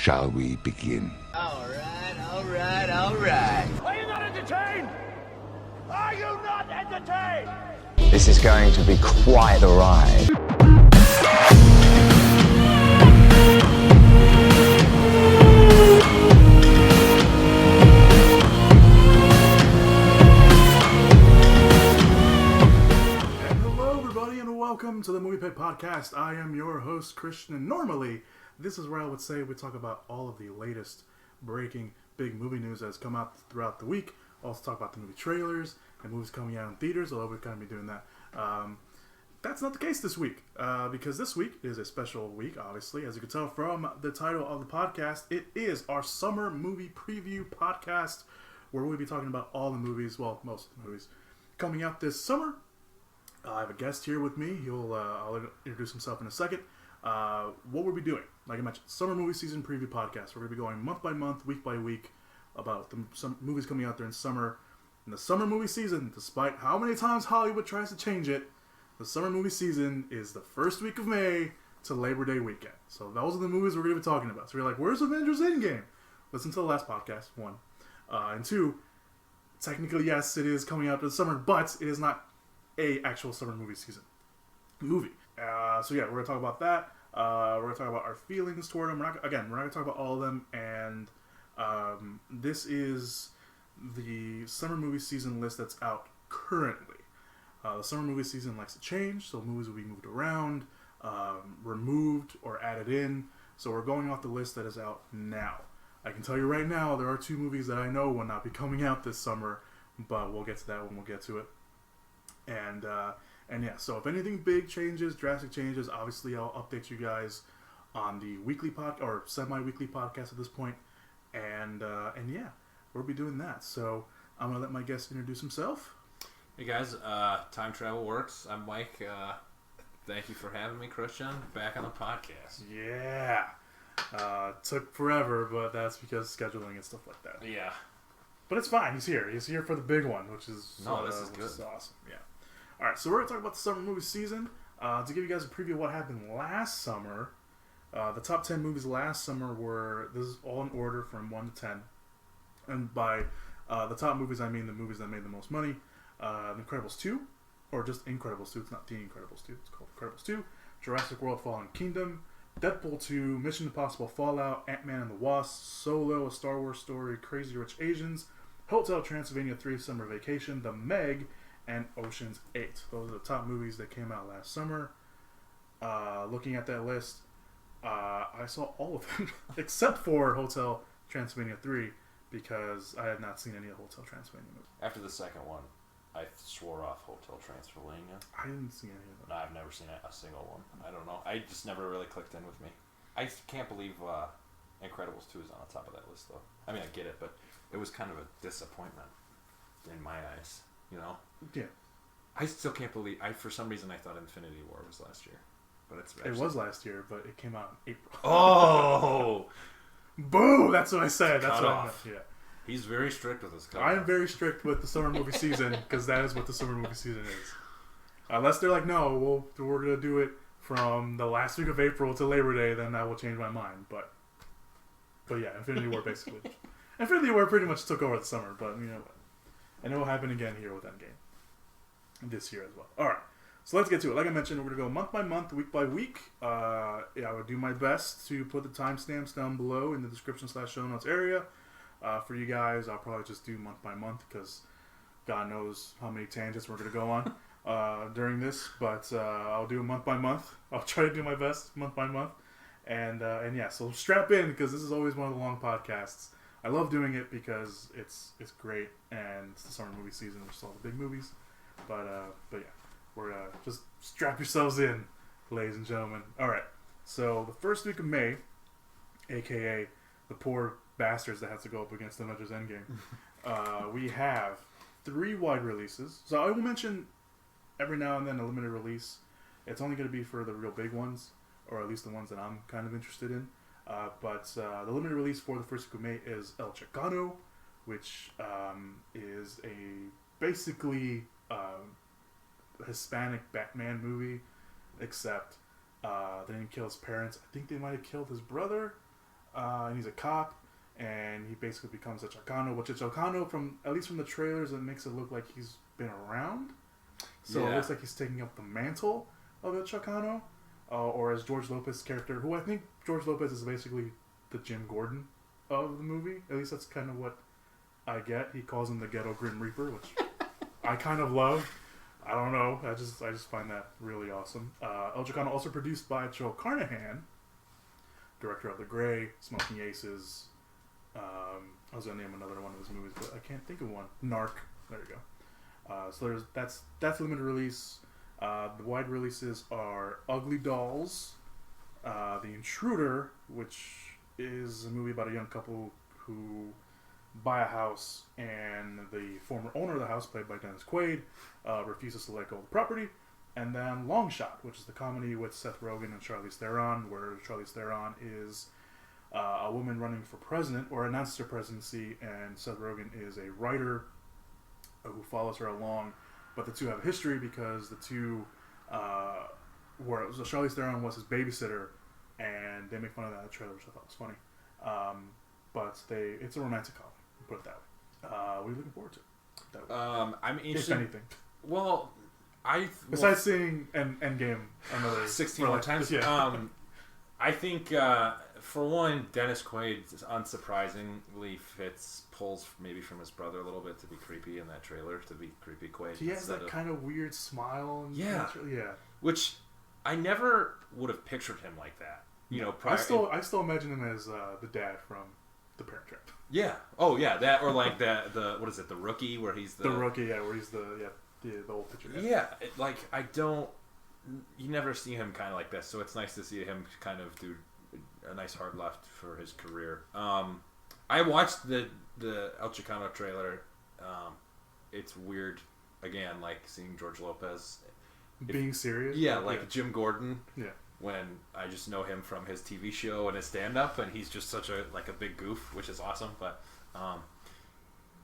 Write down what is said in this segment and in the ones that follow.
Shall we begin? All right. Are you not entertained? Are you not entertained? This is going to be quite the ride. Hello, everybody, and welcome to the Movie Pit Podcast. I am your host, Christian, and normally this is where I would say we talk about all of the latest breaking big movie news that has come out throughout the week. Also talk about the movie trailers and movies coming out in theaters, although we're going to be doing that. That's not the case this week, because this week is a special week, obviously. As you can tell from the title of the podcast, it is our summer movie preview podcast, where we'll be talking about all the movies, well, most of the movies, coming out this summer. I have a guest here with me. I'll introduce himself in a second. What we'll be doing, like I mentioned, summer movie season preview podcast. We're going to be going month by month, week by week, about some movies coming out during summer. In the summer movie season, despite how many times Hollywood tries to change it, the summer movie season is the first week of May to Labor Day weekend. So those are the movies we're going to be talking about. So you're like, where's Avengers Endgame? Listen to the last podcast, one. And two, technically, yes, it is coming out this summer, but it is not a actual summer movie season movie. So yeah, we're going to talk about that. We're going to talk about our feelings toward them. We're not going to talk about all of them. And this is the summer movie season list that's out currently. The summer movie season likes to change, so movies will be moved around, removed, or added in. So we're going off the list that is out now. I can tell you right now, there are two movies that I know will not be coming out this summer, but we'll get to that when we'll get to it. And yeah, so if anything big changes, drastic changes, obviously I'll update you guys on the weekly or semi-weekly podcast at this point. And yeah, we'll be doing that. So I'm gonna let my guest introduce himself. Hey guys, Time Travel Works. I'm Mike. Thank you for having me, Christian, back on the podcast. Yeah. Took forever, but that's because scheduling and stuff like that. Yeah. But it's fine. He's here. He's here for the big one, which is this is good. Which is awesome. Yeah. All right, so we're gonna talk about the summer movie season. To give you guys a preview of what happened last summer. The top 10 movies last summer were, this is all in order from 1 to 10. And by the top movies, I mean the movies that made the most money. The Incredibles 2, or just Incredibles 2, it's not The Incredibles 2, it's called Incredibles 2, Jurassic World Fallen Kingdom, Deadpool 2, Mission Impossible Fallout, Ant-Man and the Wasp, Solo, A Star Wars Story, Crazy Rich Asians, Hotel Transylvania 3, Summer Vacation, The Meg, and Ocean's 8. Those are the top movies that came out last summer. Looking at that list, I saw all of them, except for Hotel Transylvania 3, because I had not seen any of the Hotel Transylvania movies. After the second one, I swore off Hotel Transylvania. I didn't see any of them. No, I've never seen a single one. I don't know. I just never really clicked in with me. I can't believe Incredibles 2 is on the top of that list, though. I mean, I get it, but it was kind of a disappointment in my eyes, you know? Yeah. I still can't believe... for some reason, I thought Infinity War was last year. But it's actually... It was last year, but it came out in April. Oh! Boo! That's what I said. That's what I meant. Yeah. He's very strict with his cutoff. I am very strict with the summer movie season, because that is what the summer movie season is. Unless they're like, no, we're going to do it from the last week of April to Labor Day, then I will change my mind. But yeah, Infinity War basically. Infinity War pretty much took over the summer, but you know what? And it will happen again here with Endgame. This year as well. Alright, so let's get to it. Like I mentioned, we're going to go month by month, week by week. I will do my best to put the timestamps down below in the description/show notes area. For you guys, I'll probably just do month by month, because God knows how many tangents we're going to go on during this. But I'll do it month by month. I'll try to do my best month by month. And yeah, so strap in, because this is always one of the long podcasts. I love doing it because it's great, and it's the summer movie season, which is all the big movies. But yeah, we're just strap yourselves in, ladies and gentlemen. All right, so the first week of May, aka the poor bastards that have to go up against Avengers Endgame, we have 3 wide releases. So I will mention every now and then a limited release. It's only going to be for the real big ones, or at least the ones that I'm kind of interested in. But the limited release for the first week of May is El Chicano, which is basically Hispanic Batman movie, except they didn't kill his parents. I think they might have killed his brother. and he's a cop, and he basically becomes a Chicano. Which a Chicano, at least from the trailers, it makes it look like he's been around. So it looks like he's taking up the mantle of a Chicano, or as George Lopez's character, who I think George Lopez is basically the Jim Gordon of the movie. At least that's kind of what I get. He calls him the Ghetto Grim Reaper, which I kind of love. I don't know. I just find that really awesome. El Chicano, also produced by Joe Carnahan, director of The Grey, Smoking Aces. I was gonna name another one of his movies, but I can't think of one. Narc. There you go. So that's limited release. The wide releases are Ugly Dolls, The Intruder, which is a movie about a young couple who buy a house, and the former owner of the house, played by Dennis Quaid, refuses to let go of the property. And then Long Shot, which is the comedy with Seth Rogen and Charlize Theron, where Charlize Theron is a woman running for president, or announces her presidency, and Seth Rogen is a writer who follows her along. But the two have a history because the two, Charlize Theron was his babysitter, and they make fun of that in the trailer, which I thought was funny. But it's a romantic comedy, put it that way. What are you looking forward to? I'm interested. If anything. Well, besides seeing Endgame another 16 more times. Yeah. I think for one, Dennis Quaid unsurprisingly pulls maybe from his brother a little bit to be creepy in that trailer, to be creepy Quaid. He has that kind of weird smile. And yeah. Yeah. Which I never would have pictured him like that. You know, I still imagine him as the dad from The Parent Trap. Yeah. Oh yeah, that, or like the what is it, the Rookie, where he's the rookie, yeah, where he's the old picture. Yeah, you never see him kind of like this, so it's nice to see him kind of do a nice hard left for his career. I watched the El Chicano trailer. It's weird, again, like seeing George Lopez being serious. Yeah, like Jim Gordon. Yeah. When I just know him from his TV show and his stand-up, and he's just such a big goof, which is awesome. But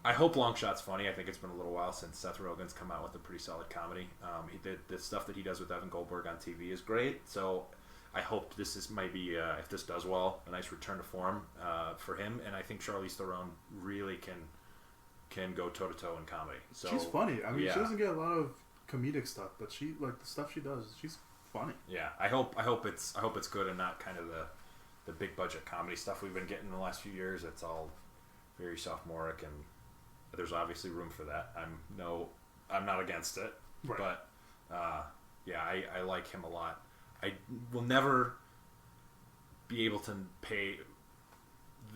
I hope Long Shot's funny. I think it's been a little while since Seth Rogen's come out with a pretty solid comedy. The stuff that he does with Evan Goldberg on TV is great. So I hope might be, if this does well, a nice return to form for him. And I think Charlize Theron really can go toe-to-toe in comedy. So she's funny. I mean, she doesn't get a lot of comedic stuff, but the stuff she does, she's funny. Yeah, I hope it's good and not kind of the big budget comedy stuff we've been getting in the last few years. It's all very sophomoric, and there's obviously room for that. I'm not against it, right. But I like him a lot. I will never be able to pay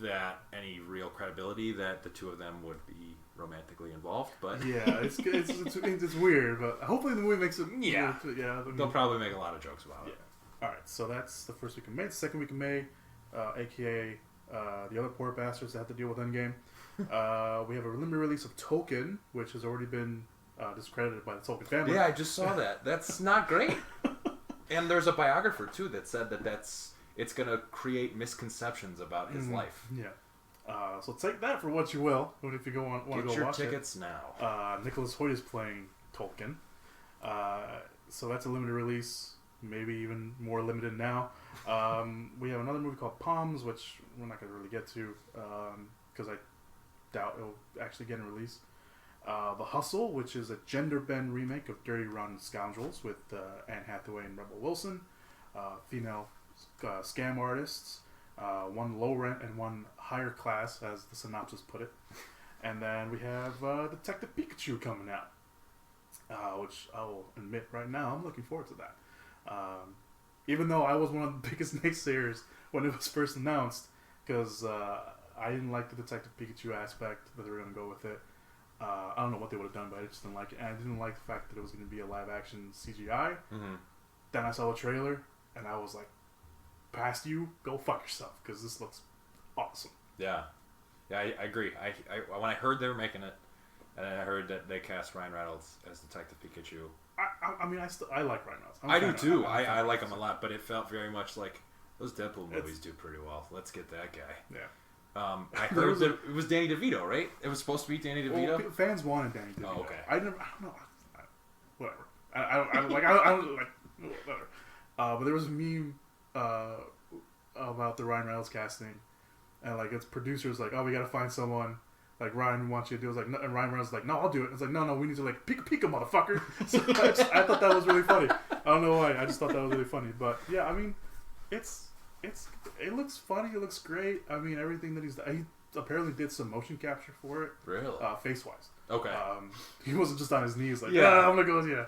that any real credibility that the two of them would be romantically involved, but yeah, it's weird, but hopefully the movie makes it. Yeah, they'll probably make a lot of jokes about it. All right, so that's the first week of May. The second week of May, aka the other poor bastards that have to deal with Endgame. We have a limited release of Token, which has already been discredited by the Tolkien family. Yeah, I just saw that. That's not great. And there's a biographer too that said it's going to create misconceptions about his life. Yeah. So take that for what you will. If you want to go watch it. Get your tickets now. Nicholas Hoyt is playing Tolkien. So that's a limited release. Maybe even more limited now. We have another movie called Palms, which we're not going to really get to because I doubt it'll actually get a release. The Hustle, which is a gender-bend remake of Dirty Rotten Scoundrels with Anne Hathaway and Rebel Wilson. Female scam artists. One low rent and one higher class, as the synopsis put it. And then we have Detective Pikachu coming out, which I will admit right now I'm looking forward to that. Even though I was one of the biggest naysayers when it was first announced, because I didn't like the Detective Pikachu aspect that they were going to go with it. I don't know what they would have done, but I just didn't like it. And I didn't like the fact that it was going to be a live-action CGI. Mm-hmm. Then I saw the trailer, and I was like, past you, go fuck yourself, because this looks awesome. Yeah, I agree. I when I heard they were making it, and I heard that they cast Ryan Reynolds as Detective Pikachu. I mean, I like Ryan Reynolds. I do too. I like him a lot, but it felt very much like those Deadpool movies do pretty well. Let's get that guy. Yeah. I heard that it was Danny DeVito, right? It was supposed to be Danny DeVito. Well, fans wanted Danny DeVito. Oh, okay. I don't know. Whatever. I don't like. Whatever. But there was a meme about the Ryan Reynolds casting, and like its producers like, oh, we gotta find someone. Like Ryan wants you to do it. Like, no, and Ryan Reynolds like, no, I'll do it. It's like, no, we need to like pika pika, motherfucker. So I thought that was really funny. I don't know why. I just thought that was really funny. But yeah, I mean, it looks funny. It looks great. I mean, everything that he apparently did some motion capture for it. Really? Face wise. Okay. He wasn't just on his knees like, yeah, I'm gonna go, yeah.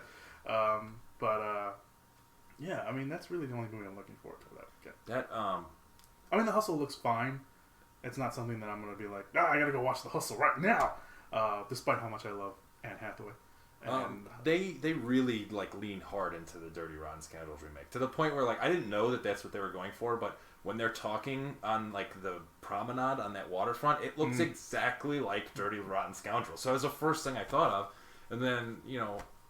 Yeah, I mean, that's really the only movie I'm looking forward to that weekend. I mean, The Hustle looks fine. It's not something that I'm going to be like, I got to go watch The Hustle right now, despite how much I love Anne Hathaway. And they really like lean hard into the Dirty Rotten Scoundrels remake to the point where like I didn't know that that's what they were going for, but when they're talking on like the promenade on that waterfront, it looks exactly like Dirty Rotten Scoundrels. So that was the first thing I thought of, and then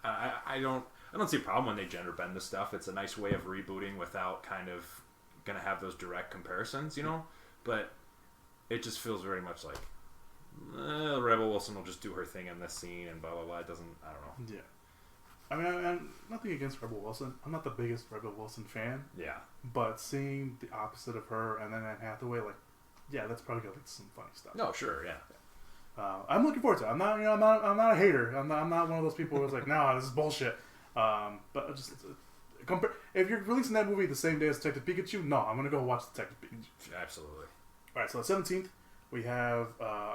I don't see a problem when they gender bend the stuff. It's a nice way of rebooting without kind of gonna have those direct comparisons, but it just feels very much like Rebel Wilson will just do her thing in this scene and blah blah blah. It doesn't. I don't know. Yeah. I mean, I'm nothing against Rebel Wilson. I'm not the biggest Rebel Wilson fan. Yeah. But seeing the opposite of her and then Anne Hathaway, like, yeah, that's probably gonna lead to some funny stuff. No, sure, yeah. I'm looking forward to it. I'm not a hater. I'm not one of those people who's like, no, this is bullshit. But just if you're releasing that movie the same day as Detective Pikachu, no, I'm gonna go watch Detective Pikachu. Absolutely. All right, so the 17th we have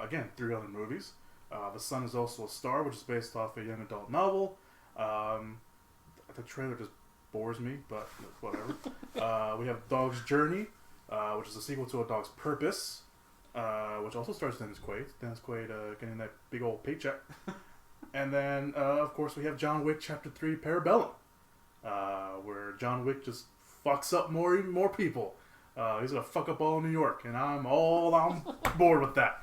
again 3 other movies. The Sun Is Also a Star, which is based off a young adult novel. The trailer just bores me, but whatever. We have Dog's Journey, which is a sequel to A Dog's Purpose, which also stars Dennis Quaid. Dennis Quaid getting that big old paycheck. And then, of course, we have John Wick Chapter 3 Parabellum, where John Wick just fucks up more people. He's going to fuck up all of New York, and I'm on board with that.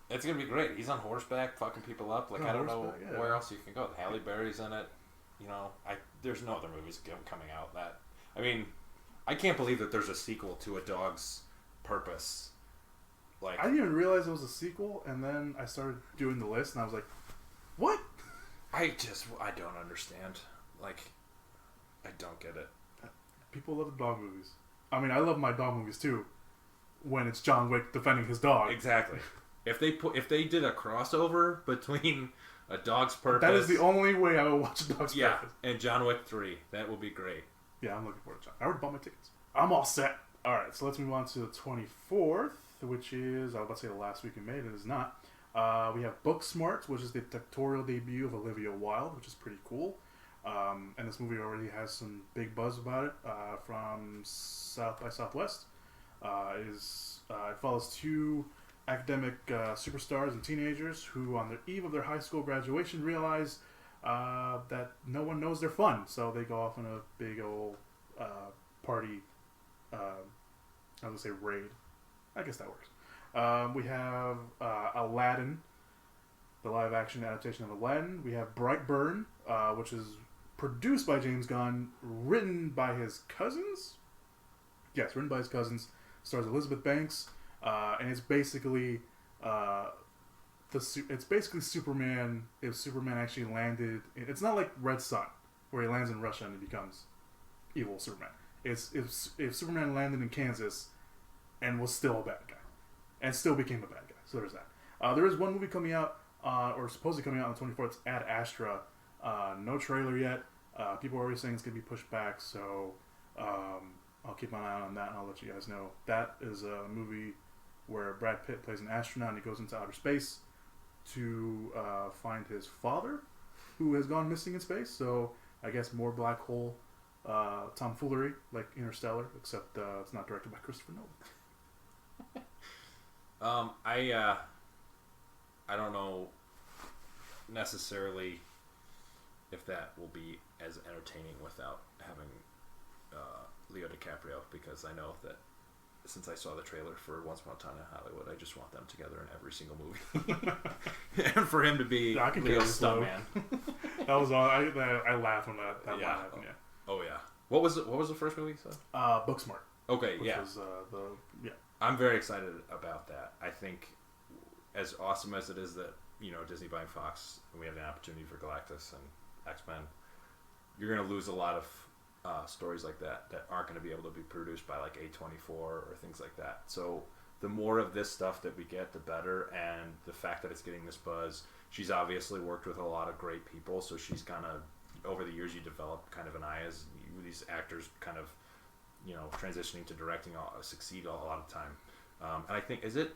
It's going to be great. He's on horseback fucking people up. Like, I don't know where else you can go. Halle Berry's in it. There's no other movies coming out that... I mean, I can't believe that there's a sequel to A Dog's Purpose. Like, I didn't even realize it was a sequel, and then I started doing the list, and I was like, what? I don't understand. Like, I don't get it. People love the dog movies. I mean, I love my dog movies too. When it's John Wick defending his dog. Exactly. If they did a crossover between A Dog's Purpose, that is the only way I would watch A Dog's Purpose. And John Wick 3, that would be great. Yeah, I'm looking forward to it. I already bought my tickets. I'm all set. All right, so let's move on to the 24th, which is I was about to say the last week in May. It is not. We have Booksmart, which is the directorial debut of Olivia Wilde, which is pretty cool. And this movie already has some big buzz about it from South by Southwest. It follows 2 academic superstars and teenagers who, on the eve of their high school graduation, realize that no one knows they're fun. So they go off on a big old party. I was going to say raid. I guess that works. We have Aladdin, the live-action adaptation of Aladdin. We have Brightburn, which is produced by James Gunn, written by his cousins. Yes, written by his cousins. Stars Elizabeth Banks, and it's basically Superman. If Superman actually landed, it's not like Red Sun, where he lands in Russia and he becomes evil Superman. It's if Superman landed in Kansas and was still a bad guy. And still became a bad guy. So there's that. There is one movie coming out, or supposedly coming out on the 24th. It's Ad Astra. No trailer yet. People are already saying it's going to be pushed back. So I'll keep my eye on that and I'll let you guys know. That is a movie where Brad Pitt plays an astronaut and he goes into outer space to find his father, who has gone missing in space. So I guess more black hole tomfoolery like Interstellar, except it's not directed by Christopher Nolan. I don't know necessarily if that will be as entertaining without having Leo DiCaprio, because I know that since I saw the trailer for Once Upon a Time in Hollywood, I just want them together in every single movie, and for him to be Leo's stuntman. That was all. I laughed when that line happened. Yeah. Oh yeah. What was the first movie you said? Booksmart. Okay. Which yeah. Was, I'm very excited about that. I think, as awesome as it is that Disney buying Fox, and we have an opportunity for Galactus and X-Men, you're going to lose a lot of stories like that aren't going to be able to be produced by like A24 or things like that. So the more of this stuff that we get, the better. And the fact that it's getting this buzz, she's obviously worked with a lot of great people, so she's kind of, over the years, you develop kind of an eye as these actors kind of, transitioning to directing succeed a lot of time. And I think, is it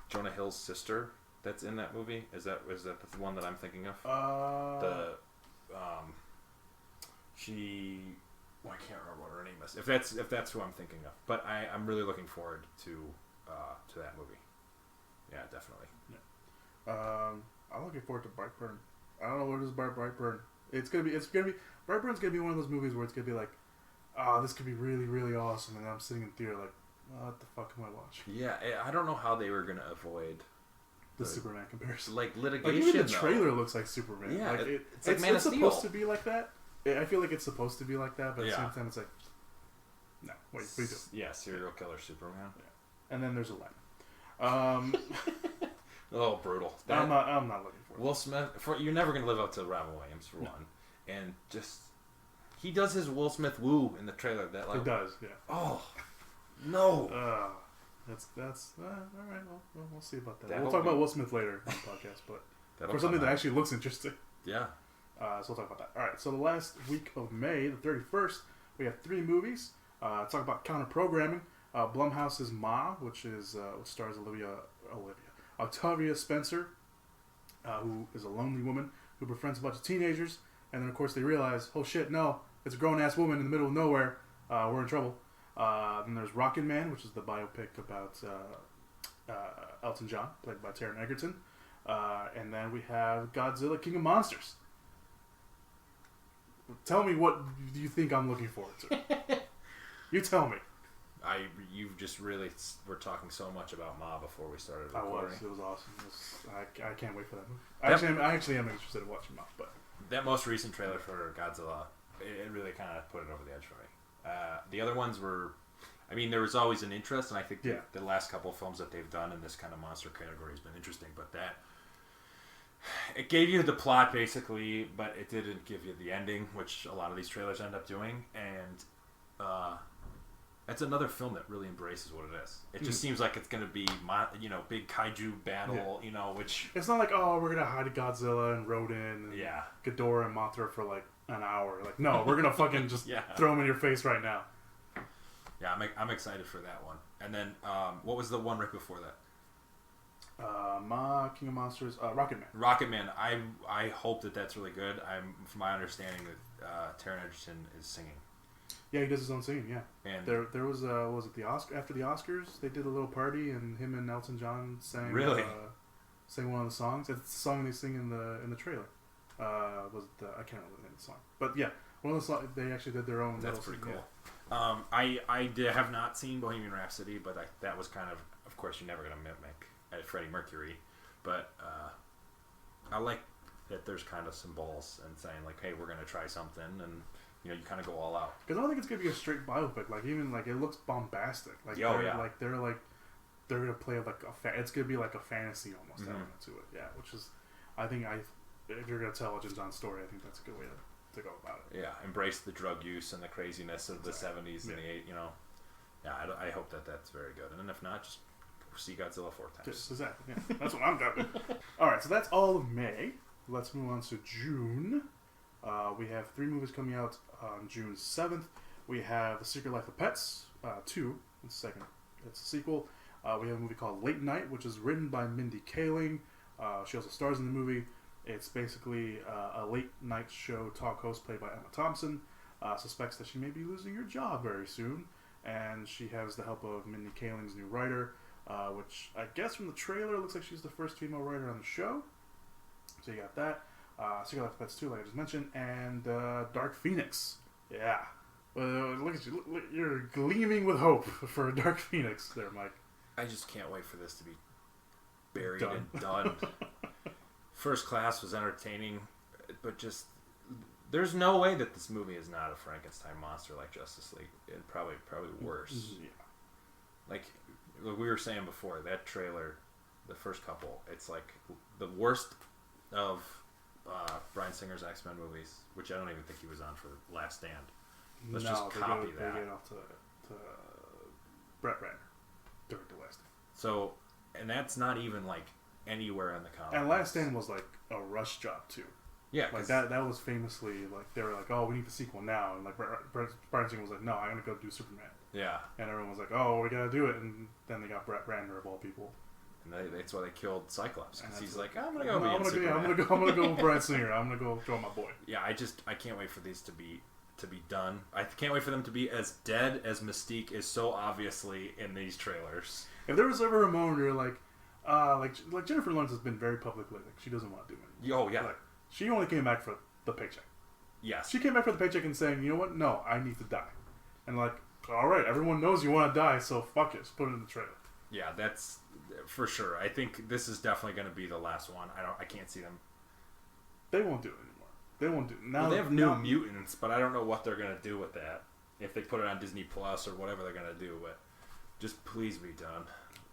Jonah Hill's sister that's in that movie? Is that the one that I'm thinking of? I can't remember what her name is. If that's who I'm thinking of, but I'm really looking forward to that movie. Yeah, definitely. Yeah. I'm looking forward to Brightburn. I don't know what it is about Brightburn. It's gonna be Brightburn's gonna be one of those movies where it's gonna be like, this could be really, really awesome, and I'm sitting in theater like, what the fuck am I watching? Yeah, I don't know how they were gonna avoid the Superman comparison. Like litigation. Like even the trailer looks like Superman. Yeah, like it's like Man of Steel. It's supposed to be like that. I feel like it's supposed to be like that, but at the same time, it's like, no, wait, what are you doing? Yeah, serial killer Superman. Yeah. And then there's Aladdin. Oh, brutal. I'm not looking for it. Will Smith. You're never gonna live up to Robin Williams for one, and just he does his Will Smith woo in the trailer. That like it does, yeah. Oh no. That's all right. Well, we'll see about that. That'll We'll talk about Will Smith later on the podcast, but for something that actually looks interesting. Yeah. So we'll talk about that. All right. So the last week of May, the 31st, we have 3 movies. Talk about counter programming. Blumhouse's Ma, which stars Octavia Spencer, who is a lonely woman who befriends a bunch of teenagers, and then of course they realize, oh shit, no, it's a grown ass woman in the middle of nowhere. We're in trouble. Then there's Rocket Man, which is the biopic about Elton John, played by Taron Egerton. And then we have Godzilla, King of Monsters. Tell me what do you think I'm looking forward to. You tell me. You just really were talking so much about Ma before we started recording. It was awesome. I can't wait for that movie. I actually am interested in watching Ma. But that most recent trailer for Godzilla, it really kind of put it over the edge for me. The other ones were, I mean, there was always an interest, and I think the last couple of films that they've done in this kind of monster category has been interesting, but it gave you the plot basically, but it didn't give you the ending, which a lot of these trailers end up doing, and it's another film that really embraces what it is. It just seems like it's going to be, big kaiju battle, which... It's not like, oh, we're going to hide Godzilla and Rodan and Ghidorah and Mothra for like an hour. Like, no, we're going to fucking just throw them in your face right now. Yeah, I'm excited for that one. And then, what was the one right before that? Ma, King of Monsters, Rocket Man. Rocket Man. I hope that's really good. From my understanding that Taron Egerton is singing. Yeah, he does his own singing. Yeah, and there was it the Oscar after the Oscars? They did a little party and him and Elton John sang sang one of the songs. It's the song they sing in the trailer. I can't remember the name of the song, but yeah, one of the songs they actually did their own. That's pretty cool. Yeah. I have not seen Bohemian Rhapsody, but that was kind of course, you're never going to mimic Freddie Mercury, but I like that there's kind of some balls and saying like, hey, we're going to try something, and you kind of go all out. Because I don't think it's going to be a straight biopic. Like even like it looks bombastic. Like they're going to play like it's going to be like a fantasy almost element to it. Yeah, which is if you're going to tell Elton John's story, I think that's a good way to go about it. Yeah, embrace the drug use and the craziness of the 70s and the 80s. Yeah, I hope that's very good. And then if not, just see Godzilla 4 times. Yes, exactly. Yeah, that's what I'm doing. All right, so that's all of May. Let's move on to June. We have 3 movies coming out on June 7th. We have The Secret Life of Pets 2. It's a sequel. We have a movie called Late Night, which is written by Mindy Kaling. She also stars in the movie. It's basically a late night show talk host played by Emma Thompson. Suspects that she may be losing her job very soon. And she has the help of Mindy Kaling's new writer, which I guess from the trailer looks like she's the first female writer on the show. So you got that. Secret Life of Pets 2, like I just mentioned, and Dark Phoenix. Yeah. Look at you. You're gleaming with hope for Dark Phoenix there, Mike. I just can't wait for this to be buried and done. First Class was entertaining, but just there's no way that this movie is not a Frankenstein monster like Justice League. And probably worse. Yeah. Like we were saying before, that trailer, the first couple, it's like the worst of Bryan Singer's X-Men movies, which I don't even think he was on for Last Stand. Let's just copy that. They get off to Brett Ratner during the Last Stand. So, and that's not even like anywhere in the comics. And Last Stand was like a rush job too. Yeah, like that was famously like they were like, oh, we need the sequel now, and like Brian Singer was like, no, I'm gonna go do Superman. Yeah, and everyone was like, oh, we gotta do it, and then they got Brett Ratner of all people. And that's why they killed Cyclops, because he's like, I'm gonna go. I'm gonna go with Brian Singer. I'm gonna go join my boy. Yeah, I can't wait for these to be done. I can't wait for them to be as dead as Mystique is so obviously in these trailers. If there was ever a moment where like Jennifer Lawrence has been very publicly like she doesn't want to do it. Oh yeah. Like, she only came back for the paycheck. Yes. She came back for the paycheck and saying, you know what? No, I need to die. And like, all right, everyone knows you want to die, so fuck it. Just put it in the trailer. Yeah, that's for sure. I think this is definitely going to be the last one. I can't see them. They won't do it anymore. They won't do it. Now, well, they have New Mutants, but I don't know what they're going to do with that. If they put it on Disney Plus or whatever they're going to do, but just please be done.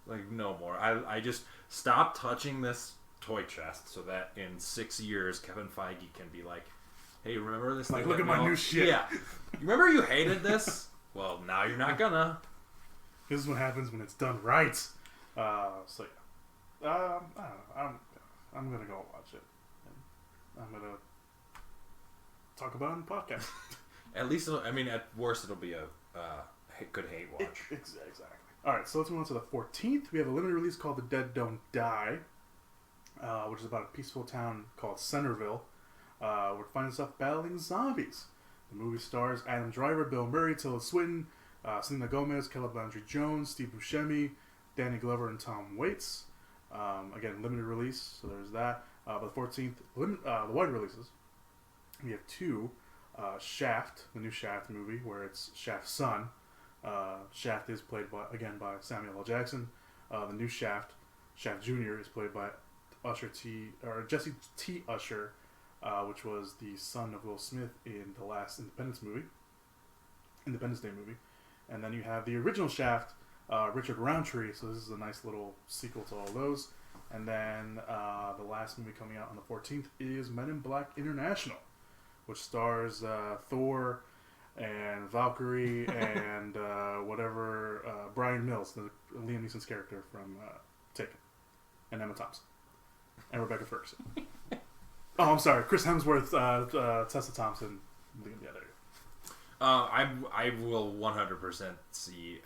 Like, no more. I just stop touching this toy chest so that in 6 years Kevin Feige can be like, hey, remember this like, thing? Look at my new shit. Yeah. Remember you hated this? Well, now you're not gonna. This is what happens when it's done right. So yeah. I don't know. I'm gonna go watch it. And I'm gonna talk about it on the podcast. At least, I mean, at worst, it'll be a good hate watch. Exactly. Alright, so let's move on to the 14th. We have a limited release called The Dead Don't Die, which is about a peaceful town called Centerville, where it finds itself battling zombies. The movie stars Adam Driver, Bill Murray, Tilda Swinton, Selena Gomez, Caleb Landry Jones, Steve Buscemi, Danny Glover, and Tom Waits. Again, limited release, so there's that. But the 14th, the wide releases, we have two. Shaft, the new Shaft movie, where it's Shaft's son. Shaft is played by Samuel L. Jackson. The new Shaft Jr. is played by Jesse T. Usher, which was the son of Will Smith in the last Independence Day movie. And then you have the original Shaft, Richard Roundtree. So this is a nice little sequel to all those. And then the last movie coming out on the 14th is Men in Black International, which stars Thor and Valkyrie and whatever Brian Mills, Liam Neeson's character from Taken, and Emma Thompson and Rebecca Ferguson. Oh, I'm sorry, Chris Hemsworth, Tessa Thompson, Liam. Yeah, there you go. I will 100% see.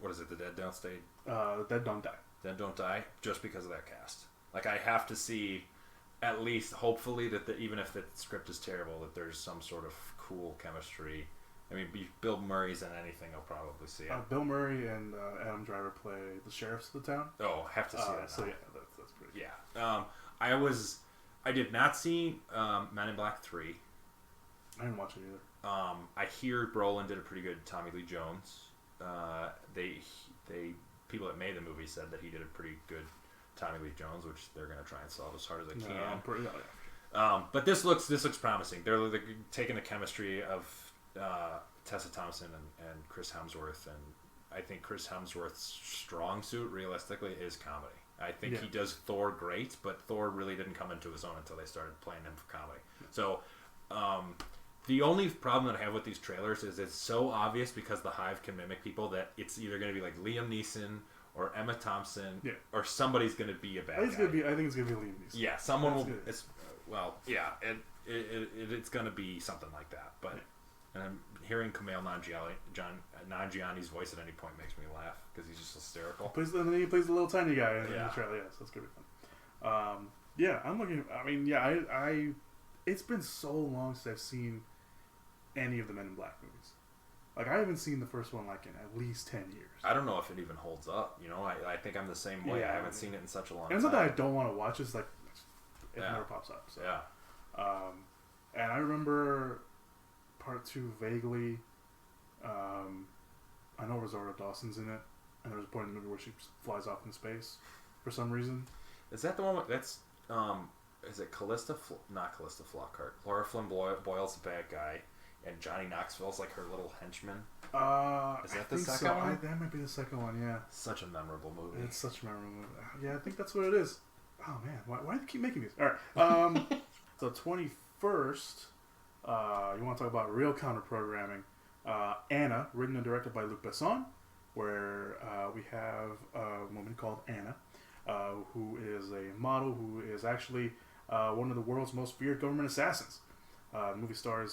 What is it? The Dead Don't Stay. The Dead Don't Die. Dead Don't Die, just because of that cast. Like, I have to see. At least, hopefully, that even if the script is terrible, that there's some sort of cool chemistry. I mean, Bill Murray's in anything, I'll probably see it. Bill Murray and Adam Driver play the sheriffs of the town. Oh, have to see that now. So yeah, that's pretty good. Yeah. I did not see Men in Black 3. I didn't watch it either. I hear Brolin did a pretty good Tommy Lee Jones. People that made the movie said that he did a pretty good Tommy Lee Jones, which they're going to try and solve as hard as they can. But this looks promising. They're taking the chemistry of Tessa Thompson and Chris Hemsworth, and I think Chris Hemsworth's strong suit, realistically, is comedy. I think he does Thor great, but Thor really didn't come into his own until they started playing him for comedy. So the only problem that I have with these trailers is it's so obvious because the Hive can mimic people that it's either going to be like Liam Neeson or Emma Thompson, or somebody's going to be a bad guy. I think it's going to be Liam Neeson. Yeah, someone will. It's going to be something like that. But and I'm hearing Kumail Nanjiani's voice at any point makes me laugh because he's just hysterical. He plays the little tiny guy in the trailer. Yes, that's going to be fun. I'm looking. I mean, I it's been so long since I've seen any of the Men in Black movies. Like, I haven't seen the first one, like, in at least 10 years. I don't know if it even holds up, you know? I think I'm the same way. I haven't seen it in such a long time. It's not that I don't want to watch it, it's like, it never pops up. So. Yeah. And I remember part 2 vaguely. I know Rosario Dawson's in it, and there's a point in the movie where she flies off in space for some reason. Is that the one that's, is it not Callista Flockhart. Laura Flynn Boyle's the bad guy. And Johnny Knoxville's like her little henchman. Is that the second one? That might be the second one, yeah. Such a memorable movie. It's such a memorable movie. Yeah, I think that's what it is. Oh, man. Why do they keep making these? All right. The 21st, you want to talk about real counter-programming. Anna, written and directed by Luc Besson. where we have a woman called Anna, who is a model who is actually one of the world's most feared government assassins. The movie stars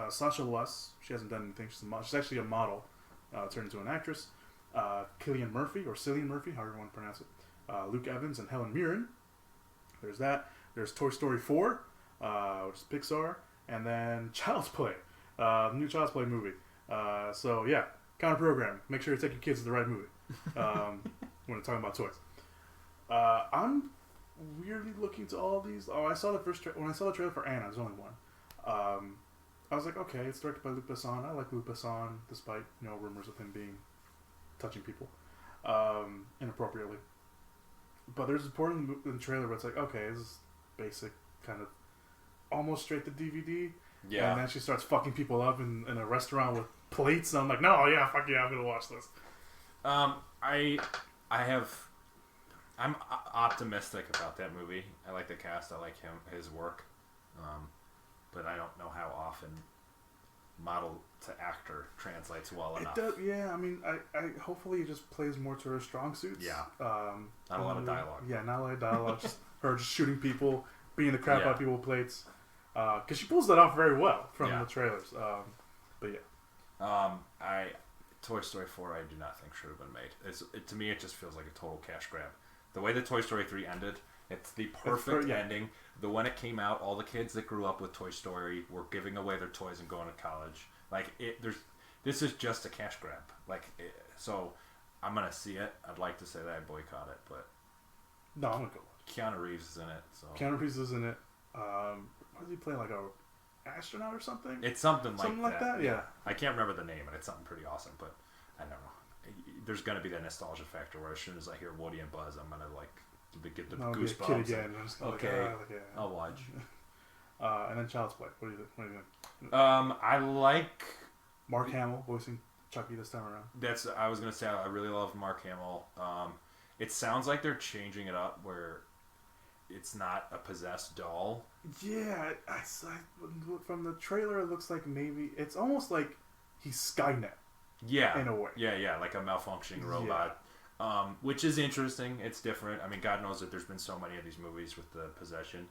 Sasha Luss. She hasn't done anything. She's actually a model turned into an actress. Cillian Murphy, or Cillian Murphy, however you want to pronounce it. Luke Evans and Helen Mirren. There's that. There's Toy Story 4, which is Pixar. And then Child's Play, the new Child's Play movie. So, yeah, counter program. Make sure you take your kids to the right movie when we're talking about toys. I'm weirdly looking to all these. Oh, I saw the first when I saw the trailer for Anna. There's only one. I was like, okay, it's directed by Luc Besson. I like Luc Besson, despite rumors of him touching people inappropriately. But there's a part in the trailer where it's like, okay, this is basic, kind of almost straight to DVD. Yeah. And then she starts fucking people up in a restaurant with plates. And I'm like, no, yeah, fuck yeah, I'm gonna watch this. I'm optimistic about that movie. I like the cast. I like his work. But I don't know how often model to actor translates well enough. It does, yeah. I mean, I hopefully it just plays more to her strong suits. Yeah. Not a lot of dialogue. Yeah, not a lot of dialogue. Just her just shooting people, beating the crap out of people with plates. Because she pulls that off very well from the trailers. But yeah. Toy Story 4 I do not think should have been made. To me, it just feels like a total cash grab. The way that Toy Story 3 ended, it's the perfect ending. When it came out, all the kids that grew up with Toy Story were giving away their toys and going to college. This is just a cash grab. So I'm gonna see it. I'd like to say that I boycott it, but no, I'm gonna go. Keanu Reeves is in it. So Keanu Reeves is in it. What is he playing? Like a astronaut or something? It's something like that. Yeah. I can't remember the name, and it's something pretty awesome. But I don't know. There's gonna be that nostalgia factor where as soon as I hear Woody and Buzz, I'm gonna get the goosebumps. Be a kid again. Okay, I'll watch. And then Child's Play. What do you think? I like Mark Hamill voicing Chucky this time around. I was gonna say I really love Mark Hamill. It sounds like they're changing it up where it's not a possessed doll. Yeah, from the trailer, it looks like maybe it's almost like he's Skynet. Yeah, in a way. Yeah, like a malfunctioning robot. Yeah. Which is interesting. It's different. I mean, God knows that there's been so many of these movies with the possession.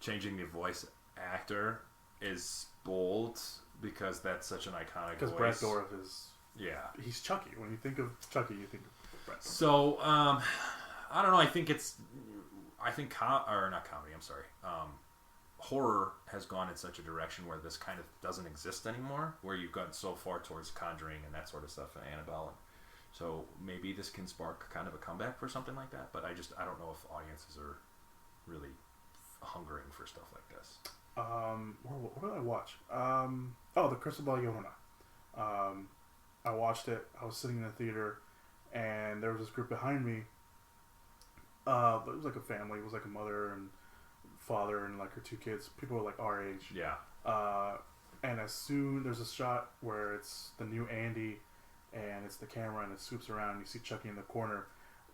Changing the voice actor is bold because that's such an iconic voice. Because Brad Dourif is... Yeah. He's Chucky. When you think of Chucky, you think of Brad Dourif. So, I don't know. I think not comedy, I'm sorry. Horror has gone in such a direction where this kind of doesn't exist anymore, where you've gotten so far towards Conjuring and that sort of stuff and Annabelle. So maybe this can spark kind of a comeback for something like that, but I don't know if audiences are really hungering for stuff like this. What did I watch? The Crystal Ball Llorona. I watched it. I was sitting in the theater, and there was this group behind me. But it was like a family. It was like a mother and father and like her two kids. People were like our age. Yeah. And as soon there's a shot where it's the new Andy, and it's the camera and it swoops around. And you see Chucky in the corner.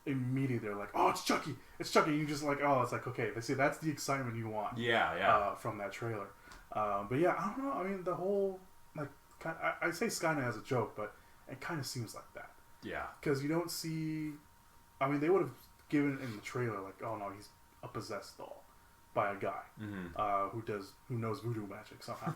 Immediately they're like, "Oh, it's Chucky! It's Chucky!" And you just like, "Oh, it's like okay." They say that's the excitement you want. Yeah. From that trailer. But yeah, I don't know. I mean, the whole I say Skynet as a joke, but it kind of seems like that. Yeah. Because you don't see. I mean, they would have given in the trailer like, "Oh no, he's a possessed doll by a guy who knows voodoo magic somehow."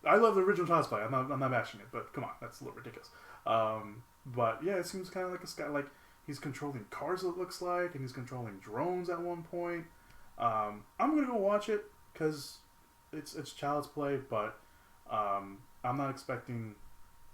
I love the original Child's Play. I'm not bashing it, but come on, that's a little ridiculous. But yeah, it seems kind of like a guy like he's controlling cars. It looks like, and he's controlling drones at one point. I'm gonna go watch it because it's Child's Play, but I'm not expecting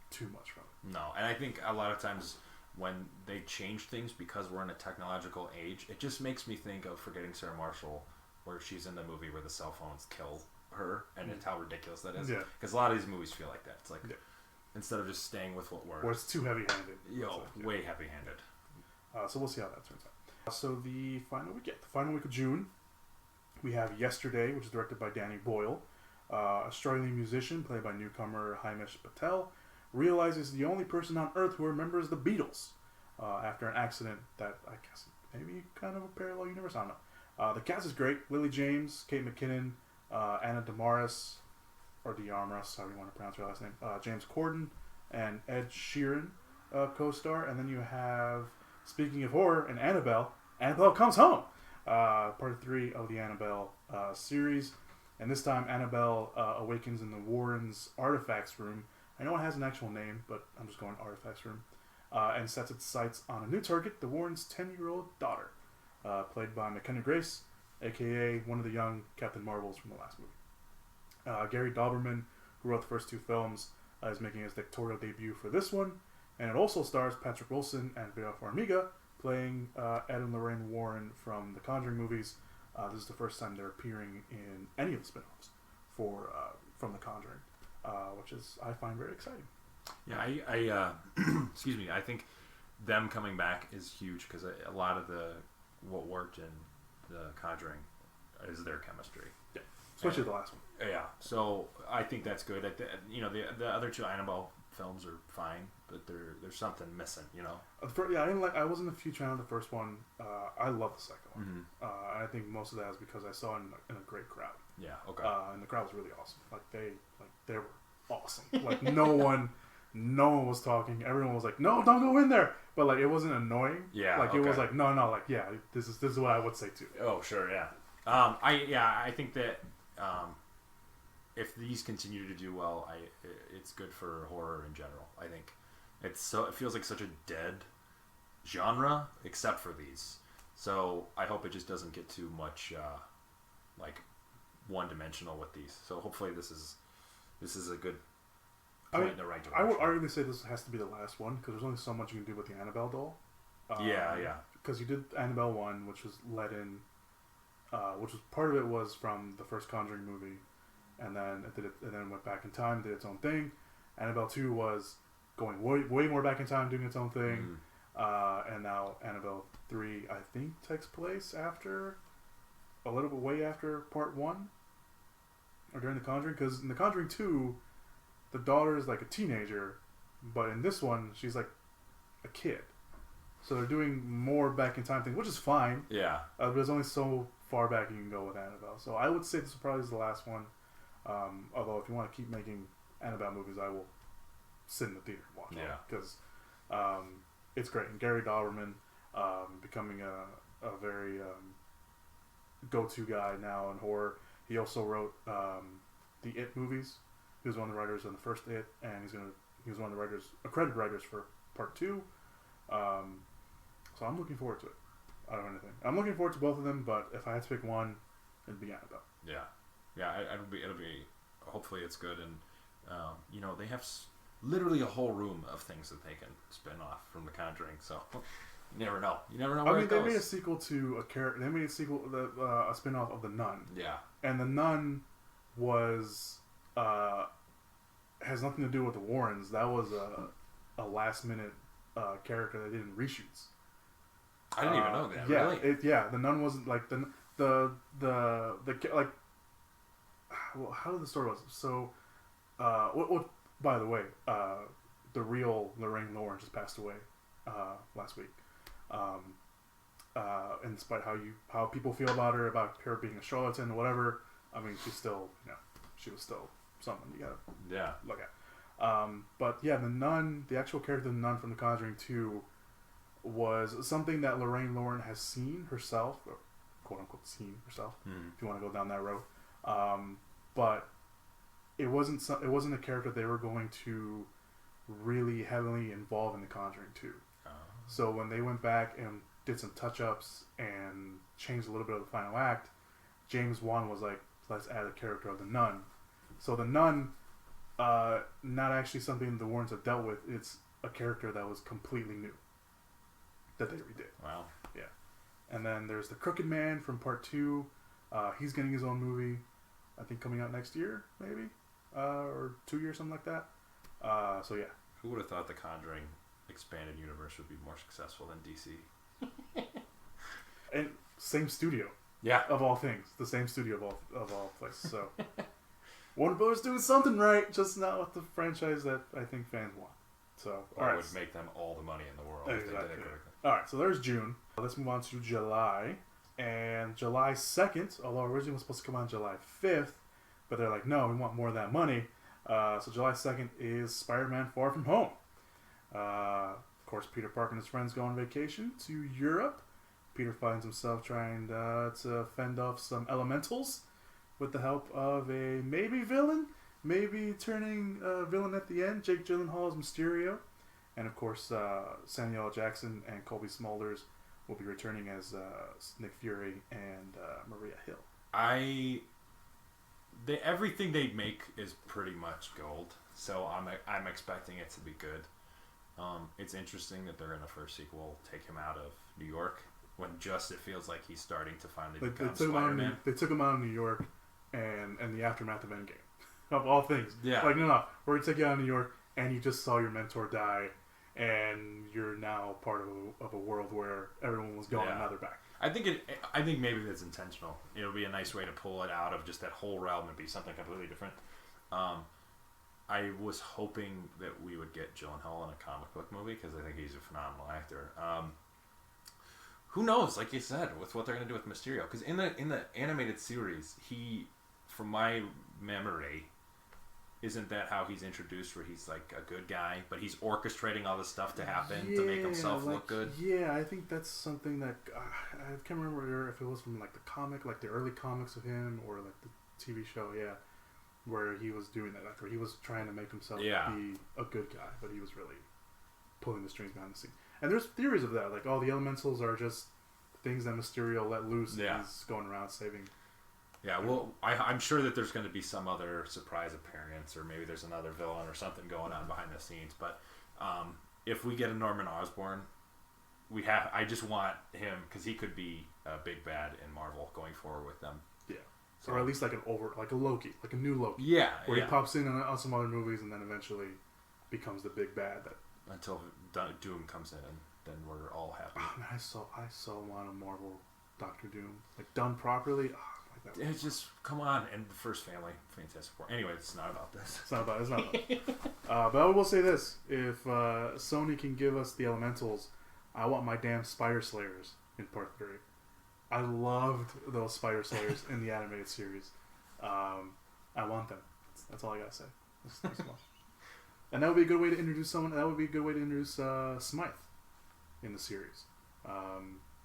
too much from it. No, and I think a lot of times when they change things because we're in a technological age, it just makes me think of Forgetting Sarah Marshall, where she's in the movie where the cell phones kill her, and it's how ridiculous that is. Because a lot of these movies feel like that. It's like instead of just staying with what or it's too heavy-handed. Way heavy-handed. So we'll see how that turns out. So the final week of June, we have Yesterday, which is directed by Danny Boyle. A struggling musician, played by newcomer Himesh Patel, realizes the only person on Earth who remembers the Beatles after an accident that I guess maybe kind of a parallel universe. I don't know. The cast is great. Lily James, Kate McKinnon, Anna Damaris, or Diarmas, however you want to pronounce her last name, James Corden, and Ed Sheeran co-star. And then you have, speaking of horror, and Annabelle Comes Home, part 3 of the Annabelle series. And this time Annabelle awakens in the Warrens' artifacts room. I know it has an actual name, but I'm just going artifacts room. And sets its sights on a new target, the Warrens' 10-year-old daughter, played by McKenna Grace, a.k.a. one of the young Captain Marvels from the last movie. Gary Dauberman, who wrote the first 2 films, is making his directorial debut for this one. And it also stars Patrick Wilson and Vera Farmiga, playing Ed and Lorraine Warren from the Conjuring movies. This is the first time they're appearing in any of the spin-offs from the Conjuring, which is, I find, very exciting. Yeah, I excuse me. I think them coming back is huge because a lot of what worked in the Conjuring is their chemistry. Yeah, especially the last one. Yeah, so I think that's good. The other 2 Annabelle films are fine, but there's something missing. I wasn't a huge fan of the first one. I love the second one. Mm-hmm. I think most of that is because I saw it in a great crowd. Yeah, okay. And the crowd was really awesome. They were awesome. No one was talking. Everyone was like, "No, don't go in there." But it wasn't annoying. Yeah. It was no. Yeah, this is what I would say too. Oh, sure, yeah. I think that if these continue to do well, it's good for horror in general. I think it feels like such a dead genre, except for these. So I hope it just doesn't get too much one-dimensional with these. So hopefully this is a good point in the right direction. I would arguably say this has to be the last one because there's only so much you can do with the Annabelle doll. Yeah. Because you did Annabelle 1, which was let in, which was part of it was from the first Conjuring movie, and then it went back in time, did its own thing. Annabelle 2 was going way more back in time, doing its own thing. And now Annabelle 3, I think, takes place after, a little bit way after part 1, or during the Conjuring, because in the Conjuring 2, the daughter is like a teenager, but in this one, she's like a kid. So they're doing more back in time thing, which is fine. Yeah. But there's only so far back you can go with Annabelle. So I would say this probably is the last one. Although if you want to keep making Annabelle movies, I will sit in the theater and watch it. Yeah. Because it's great. And Gary Dauberman becoming a very go-to guy now in horror. He also wrote the It movies. He was one of the writers on the first It, and he was one of the accredited writers for part 2. So I'm looking forward to it. I don't know anything. I'm looking forward to both of them, but if I had to pick one, it'd be Annabelle. Yeah. It'll be. Hopefully, it's good, and they have literally a whole room of things that they can spin off from The Conjuring. So you never know. You never know where it goes. They made a sequel to a character. They made a sequel, a spin-off of The Nun. Yeah. And The Nun was has nothing to do with the Warrens. That was a last-minute character that did in reshoots. I didn't even know that. Yeah, really? The Nun wasn't like the like. Well, how did the story was? So, what? By the way, the real Lorraine Lauren just passed away last week. And despite how people feel about her being a charlatan or whatever, I mean, she was still someone you gotta look at. But yeah, the Nun, the actual character of the Nun from The Conjuring 2, was something that Lorraine Lauren has seen herself, or quote unquote seen herself, if you want to go down that road. But it wasn't a character they were going to really heavily involve in The Conjuring 2. So when they went back and did some touch-ups and changed a little bit of the final act, James Wan was like, let's add a character of the Nun. So the Nun, not actually something the Warrens have dealt with, it's a character that was completely new that they redid. Wow. Yeah. And then there's the Crooked Man from part 2. He's getting his own movie, I think coming out next year, maybe, or 2 years, something like that. So yeah. Who would have thought the Conjuring expanded universe would be more successful than DC? And same studio. Yeah. Of all things, the same studio of all places. So Warner Brothers doing something right, just not with the franchise that I think fans want. So it would make them all the money in the world if they did it correctly. All right, so there's June. Let's move on to July. And July 2nd, although originally it was supposed to come on July 5th, but they're like, no, we want more of that money. So July 2nd is Spider-Man Far From Home. Of course, Peter Parker and his friends go on vacation to Europe. Peter finds himself trying to fend off some elementals with the help of a maybe villain, maybe turning villain at the end, Jake Gyllenhaal's Mysterio. And of course, Samuel L. Jackson and Colby Smulders will be returning as Nick Fury and Maria Hill. Everything they make is pretty much gold, so I'm expecting it to be good. It's interesting that they're in the first sequel take him out of New York when just it feels like he's starting to finally become Spider-Man. They took him out of New York and the aftermath of Endgame. Of all things. Yeah. Like, no, we're going to take you out of New York and you just saw your mentor die and you're now part of a world where everyone was gone and now they're back. I think maybe that's intentional. It'll be a nice way to pull it out of just that whole realm and be something completely different. I was hoping that we would get Gyllenhaal in a comic book movie because I think he's a phenomenal actor. Who knows? Like you said, with what they're going to do with Mysterio, because in the animated series, he, from my memory, isn't that how he's introduced? Where he's like a good guy, but he's orchestrating all this stuff to happen to make himself look good. Yeah, I think that's something that I can't remember if it was from like the comic, like the early comics of him, or like the TV show. Yeah. Where he was doing that, where he was trying to make himself be a good guy, but he was really pulling the strings behind the scenes. And there's theories of that, like all the elementals are just things that Mysterio let loose, and he's going around saving. Yeah, well, I'm sure that there's going to be some other surprise appearance, or maybe there's another villain or something going on behind the scenes. But if we get a Norman Osborn, I just want him because he could be a big bad in Marvel going forward with them. Yeah. So, or at least like a Loki, like a new Loki. Yeah, where he pops in on some other movies and then eventually becomes the big bad. Until Doom comes in, and then we're all happy. Oh, man, I so want a Marvel Doctor Doom, like done properly. Oh, like that. It's just come on, and the first family, Fantastic Four. Anyway, it's not about this. It's not about it. But I will say this: if Sony can give us the Elementals, I want my damn Spider Slayers in Part 3. I loved those Spider Slayers in the animated series. I want them. That's all I gotta say. And that would be a good way to introduce someone. That would be a good way to introduce Smythe in the series,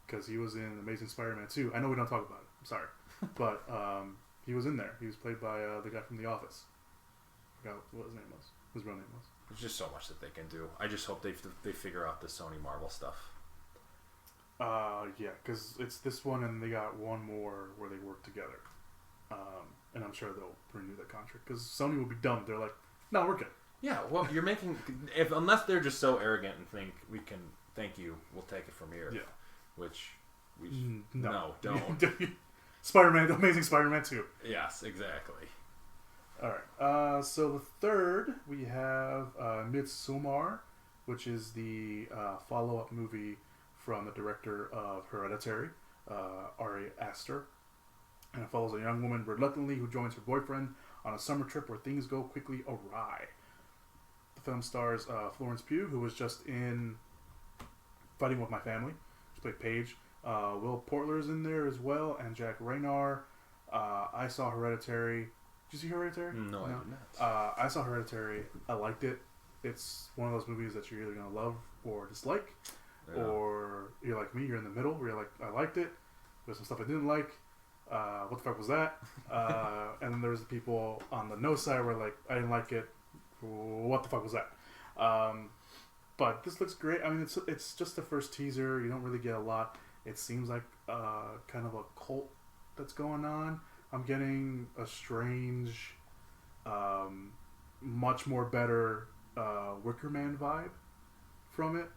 because he was in Amazing Spider-Man 2. I know we don't talk about it. I'm sorry, but he was in there. He was played by the guy from The Office. I forgot what his name was. His real name was. There's just so much that they can do. I just hope they figure out the Sony Marvel stuff. Yeah, because it's this one and they got one more where they work together. And I'm sure they'll renew that contract because Sony will be dumb. They're like, no, we're good. Yeah, well, you're making... unless they're just so arrogant and think, we can... Thank you, we'll take it from here. Yeah. Which... No, don't. Spider-Man, Amazing Spider-Man 2. Yes, exactly. Alright, so the third, we have Midsommar, which is the follow-up movie from the director of Hereditary, Ari Aster. And it follows a young woman reluctantly who joins her boyfriend on a summer trip where things go quickly awry. The film stars Florence Pugh, who was just in Fighting With My Family. She played Paige. Will Portler's in there as well, and Jack Raynar. I saw Hereditary. Did you see Hereditary? No, I did not. I saw Hereditary. I liked it. It's one of those movies that you're either going to love or dislike. Yeah. Or you're like me, you're in the middle, where you're like, I liked it. There's some stuff I didn't like. What the fuck was that? And then there's the people on the no side where like, I didn't like it. What the fuck was that? But this looks great. I mean, it's just the first teaser. You don't really get a lot. It seems like kind of a cult that's going on. I'm getting a strange, much more better Wicker Man vibe from it.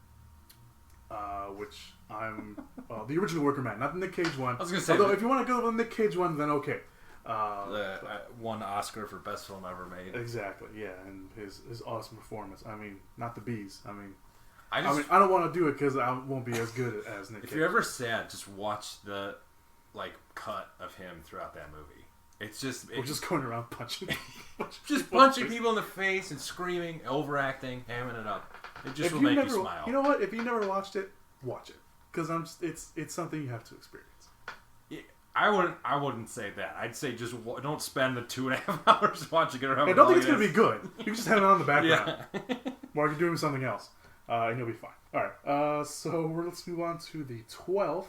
Which I'm the original Wicker Man, not the Nick Cage one. I was gonna say, although if you want to go with the Nick Cage one, then okay. Won Oscar for best film ever made. Exactly, yeah, and his awesome performance. I mean, not the bees. I mean, I don't want to do it because I won't be as good as Nick Cage. If you're ever sad, just watch the cut of him throughout that movie. It's just we're just going around punching, punching people in the face and screaming, overacting, hamming it up. It just will make you smile. You know what? If you never watched it, watch it because it's something you have to experience. Yeah, I wouldn't say that. I'd say just don't spend the 2.5 hours watching it. I don't think it's going to be good. You can just have it on in the background Yeah. while you're doing something else. And you'll be fine. Alright, so let's move on to the 12th.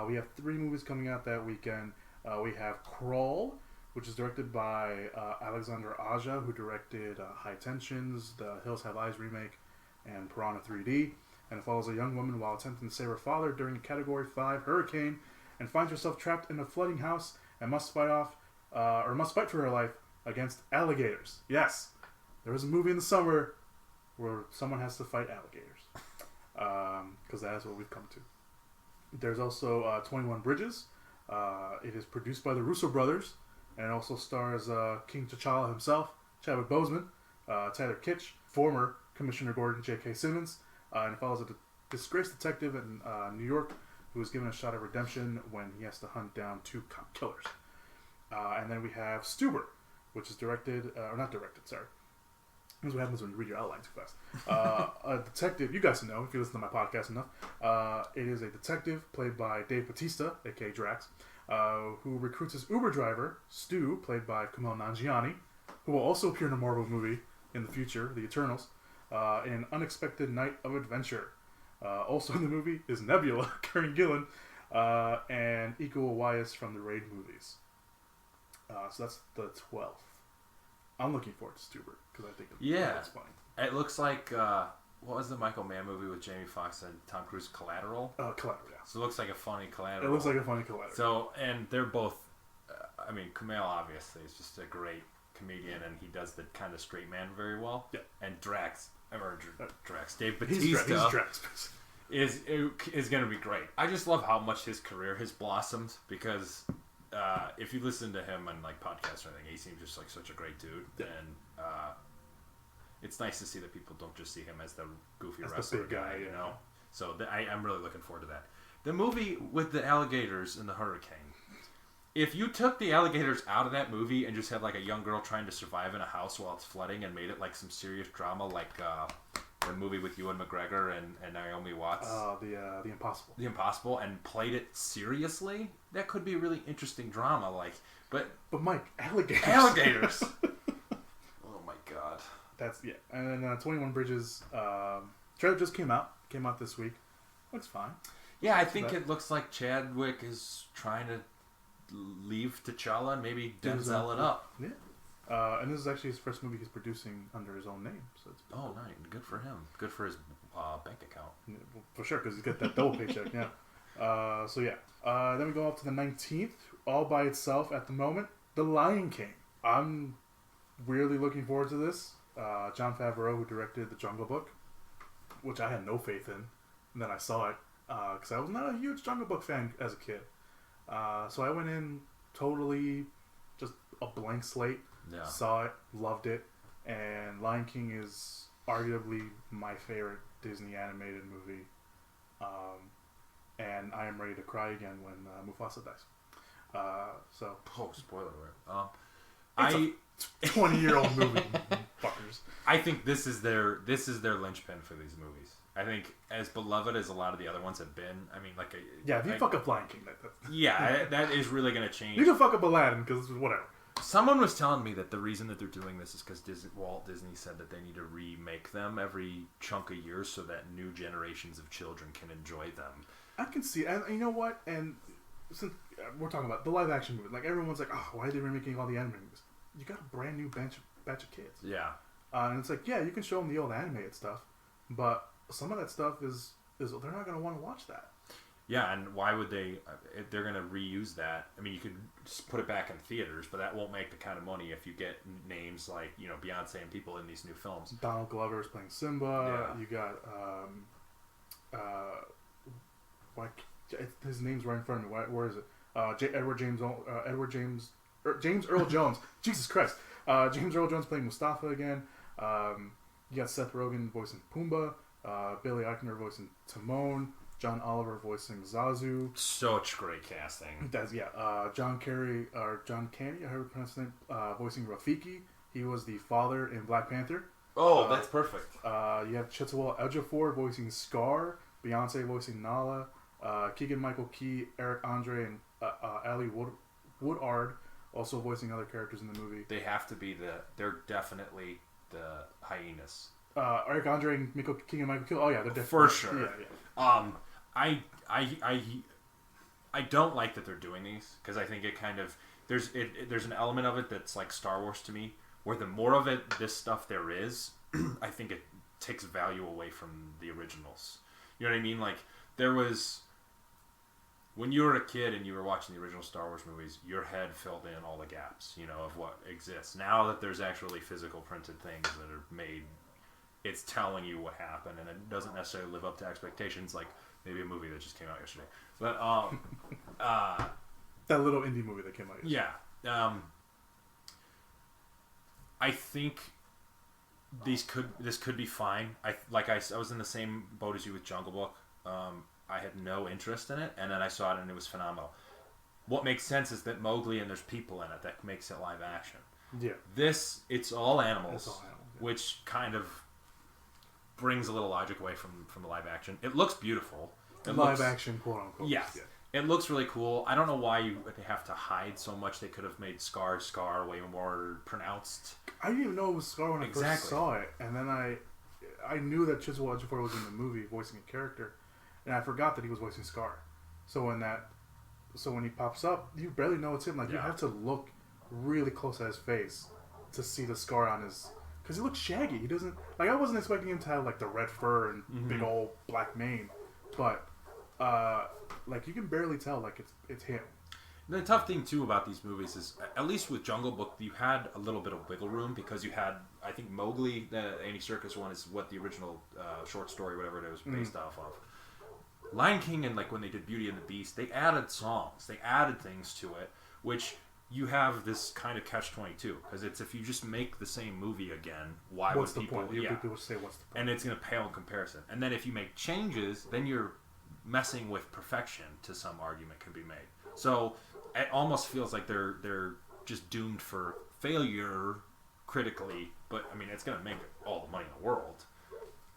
We have 3 movies coming out that weekend. We have Crawl, which is directed by Alexander Aja, who directed High Tensions, the Hills Have Eyes remake, and Piranha 3D. And it follows a young woman while attempting to save her father during a Category 5 hurricane, and finds herself trapped in a flooding house and must fight for her life against alligators. Yes, there was a movie in the summer where someone has to fight alligators, because that is what we've come to. There's also 21 Bridges. It is produced by the Russo brothers, and it also stars King T'Challa himself, Chadwick Boseman, Tyler Kitsch, former Commissioner Gordon J.K. Simmons, and it follows a disgraced detective in New York who is given a shot at redemption when he has to hunt down 2 cop killers. And then we have Stuber, which is directed, or not directed, sorry. This is what happens when you read your outline too fast. A detective, you guys know if you listen to my podcast enough. It is a detective played by Dave Bautista, aka Drax, who recruits his Uber driver, Stu, played by Kumail Nanjiani, who will also appear in a Marvel movie in the future, The Eternals, in an unexpected night of adventure. Also in the movie is Nebula, Karen Gillan, and Iko Uwais from the Raid movies. So that's the 12th. I'm looking forward to Stuber because I think it's funny. It looks like what was the Michael Mann movie with Jamie Foxx and Tom Cruise? Collateral. Collateral, yeah. So it looks like a funny Collateral. It looks like a funny Collateral. So and they're both. I mean, Kumail obviously is just a great comedian, and he does the kind of straight man very well. Yeah. And Dave Bautista He's Drax. is going to be great. I just love how much his career has blossomed because if you listen to him on like podcasts or anything, he seems just like such a great dude, and it's nice to see that people don't just see him as the goofy wrestler the big guy, you know. So I'm really looking forward to that. The movie with the alligators and the hurricane. If you took the alligators out of that movie and just had like a young girl trying to survive in a house while it's flooding and made it like some serious drama, like the movie with Ewan McGregor and Naomi Watts, the Impossible, and played it seriously, that could be a really interesting drama. Like, but Mike, alligators. Oh my god, And then 21 Bridges trailer just came out this week. Looks fine. Yeah, I think it looks like Chadwick is trying to leave T'Challa and maybe Denzel it up. Yeah. And this is actually his first movie he's producing under his own name. So it's nice. Good for him. Good for his bank account. Yeah, well, for sure, because he's got that double paycheck. Yeah. Then we go up to the 19th, all by itself at the moment. The Lion King. I'm weirdly looking forward to this. Jon Favreau, who directed The Jungle Book, which I had no faith in, and then I saw it because I was not a huge Jungle Book fan as a kid. So I went in totally just a blank slate. Yeah. Saw it, loved it, and Lion King is arguably my favorite Disney animated movie. And I am ready to cry again when Mufasa dies. Spoiler alert. It's a 20-year-old movie, fuckers. I think this is their linchpin for these movies. I think as beloved as a lot of the other ones have been, I mean, like if you fuck up Lion King, that is really going to change. You can fuck up Aladdin because whatever. Someone was telling me that the reason that they're doing this is because Walt Disney said that they need to remake them every chunk of years so that new generations of children can enjoy them. I can see, and you know what? And since we're talking about the live action movie, like everyone's like, "Oh, why are they remaking all the animated movies?" You got a brand new batch of kids. Yeah. And it's like, yeah, you can show them the old animated stuff, but some of that stuff is they're not going to want to watch that. Yeah, and why would they? If they're going to reuse that. I mean, you could just put it back in theaters, but that won't make the kind of money if you get names like Beyonce and people in these new films. Donald Glover is playing Simba. Yeah. You got his name's right in front of me. Where is it? James Earl Jones. Jesus Christ. James Earl Jones playing Mustafa again. You got Seth Rogen voicing Pumbaa. Billy Eichner voicing Timon. John Oliver voicing Zazu. Such great casting. John Candy, I heard pronounce his name, voicing Rafiki. He was the father in Black Panther. Oh, that's perfect. You have Chiwetel Ejiofor voicing Scar. Beyonce voicing Nala. Keegan-Michael Key, Eric Andre, and Ali Woodard also voicing other characters in the movie. They have to be they're definitely the hyenas. Eric Andre and Michael King and Michael Kill. Oh yeah, they're For definitely sure. Yeah. I don't like that they're doing these because I think it kind of there's an element of it that's like Star Wars to me, where the more of it this stuff there is, I think it takes value away from the originals. You know what I mean? Like there was when you were a kid and you were watching the original Star Wars movies, your head filled in all the gaps, you know, of what exists. Now that there's actually physical printed things that are made, it's telling you what happened, and it doesn't necessarily live up to expectations. Like maybe a movie that just came out yesterday, but that little indie movie that came out yesterday. Yeah. I think this could be fine. I was in the same boat as you with Jungle Book. I had no interest in it, and then I saw it and it was phenomenal. What makes sense is that Mowgli and there's people in it that makes it live action. Yeah. It's all animals, yeah. which kind of brings a little logic away from the live action. It looks beautiful. Action, quote unquote. Yeah. It looks really cool. I don't know why you would have to hide so much. They could have made Scar way more pronounced. I didn't even know it was Scar when I first saw it, and then I knew that Chiwetel Ejiofor was in the movie voicing a character, and I forgot that he was voicing Scar. So when he pops up, you barely know it's him. Like you have to look really close at his face to see the scar on his, because he looks shaggy. He doesn't like. I wasn't expecting him to have like the red fur and big old black mane, but like you can barely tell like it's him. And the tough thing too about these movies is, at least with Jungle Book, you had a little bit of wiggle room because you had, I think Mowgli, the Andy Serkis one, is what the original short story, whatever it was based off of. Lion King and like when they did Beauty and the Beast, they added songs, they added things to it, which you have this kind of catch-22 because it's if you just make the same movie again, why what's would people? The point? Yeah, people say what's the point? And it's going to pale in comparison. And then if you make changes, then you're messing with perfection. To some argument can be made. So it almost feels like they're just doomed for failure critically. But I mean, it's going to make all the money in the world.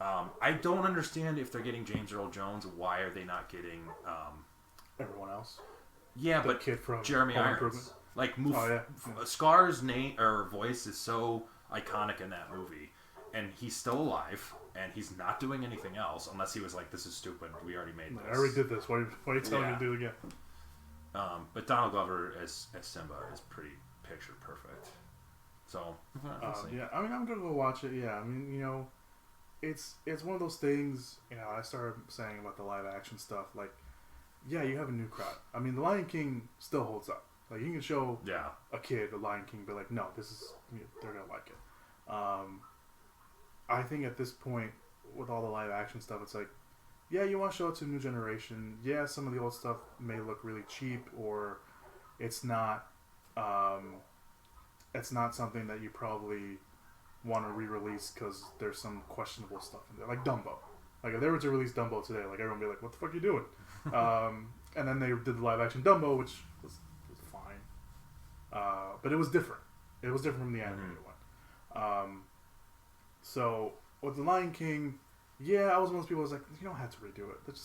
I don't understand if they're getting James Earl Jones. Why are they not getting everyone else? Yeah, the but kid from Jeremy Home Irons. Improvement. Like Scar's name or voice is so iconic in that movie, and he's still alive, and he's not doing anything else unless he was like, "This is stupid. We already made this. I already did this. Why are you telling me to do it again?" But Donald Glover as Simba is pretty picture perfect. So yeah, I mean, I'm gonna go watch it. Yeah, I mean, you know, it's one of those things. You know, I started saying about the live action stuff. Like, yeah, you have a new crowd. I mean, The Lion King still holds up. Like, you can show a kid The Lion King, but like, no, they're gonna like it. I think at this point, with all the live action stuff, it's like, yeah, you want to show it to a new generation. Yeah, some of the old stuff may look really cheap, or it's not something that you probably want to re-release because there's some questionable stuff in there, like Dumbo. Like if they were to release Dumbo today, like everyone would be like, "What the fuck are you doing?" And then they did the live action Dumbo, which was fine, but it was different. It was different from the animated one. So with the Lion King, yeah, I was one of those people who was like, you don't have to redo it.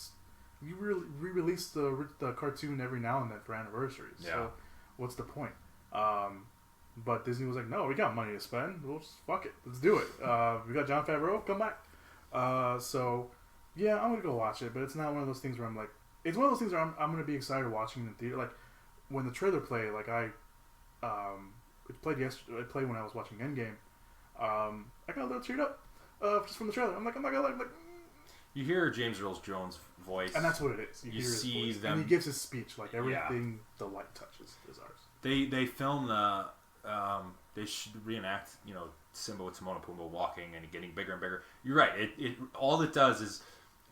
You re-release the cartoon every now and then for anniversaries. Yeah. So what's the point? But Disney was like, no, we got money to spend. We'll just fuck it. Let's do it. We got Jon Favreau. Come back. So yeah, I'm gonna go watch it. But it's not one of those things where I'm like, it's one of those things where I'm gonna be excited watching in the theater. Like when the trailer played, like it played yesterday. It played when I was watching Endgame. I got a little teared up just from the trailer. I'm not gonna like. You hear James Earl Jones' voice, and that's what it is. You hear see his voice. them, and he gives his speech like everything the light touches is ours. They film the they should reenact Simba with Timon and Pumbaa walking and getting bigger and bigger. You're right. It all it does is,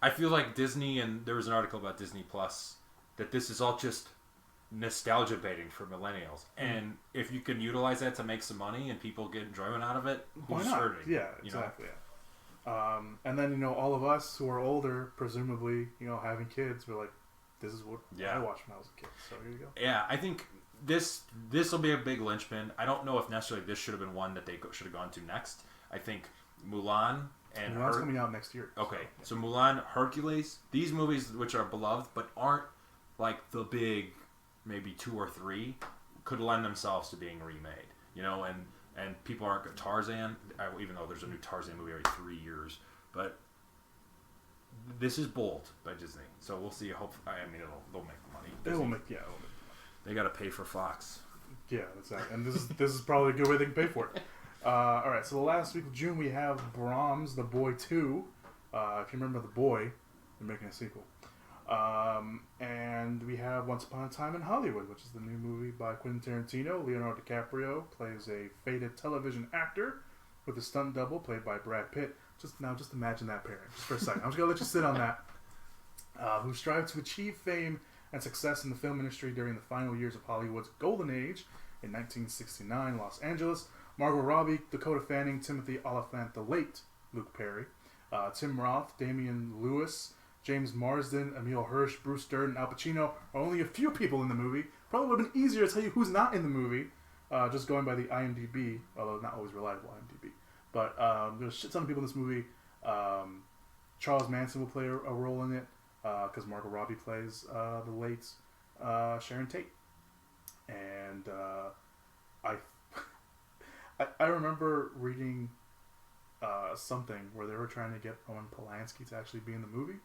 I feel like Disney, and there was an article about Disney Plus that this is all just nostalgia baiting for millennials, and if you can utilize that to make some money and people get enjoyment out of it, why not? Hurting, yeah, exactly. Yeah. And then all of us who are older, presumably, having kids, we're like, this is what I watched when I was a kid. So here you go. Yeah, I think this will be a big linchpin. I don't know if necessarily this should have been one that they should have gone to next. I think Mulan and Mulan's coming out next year. Okay, so Mulan, Hercules, these movies which are beloved but aren't like the big maybe 2 or 3 could lend themselves to being remade. You know, and people aren't Tarzan, even though there's a new Tarzan movie every 3 years, but this is bold by Disney, so we'll see. Hopefully, I mean, they'll make money. They will make, yeah. They got to pay for Fox. Yeah, exactly. And this is probably a good way they can pay for it. All right, so the last week of June we have Brahms, The Boy 2. If you remember The Boy, they're making a sequel. And we have Once Upon a Time in Hollywood, which is the new movie by Quentin Tarantino. Leonardo DiCaprio plays a faded television actor with a stunt double played by Brad Pitt. Just imagine that pairing, just for a second. I'm just going to let you sit on that. Who strive to achieve fame and success in the film industry during the final years of Hollywood's golden age in 1969 Los Angeles. Margot Robbie, Dakota Fanning, Timothy Olyphant, the late Luke Perry, Tim Roth, Damian Lewis, James Marsden, Emile Hirsch, Bruce Dern, and Al Pacino are only a few people in the movie. Probably would have been easier to tell you who's not in the movie, just going by the IMDb, although not always reliable IMDb. But there's a shit ton of people in this movie. Charles Manson will play a role in it because Margot Robbie plays the late Sharon Tate. And I remember reading something where they were trying to get Roman Polanski to actually be in the movie.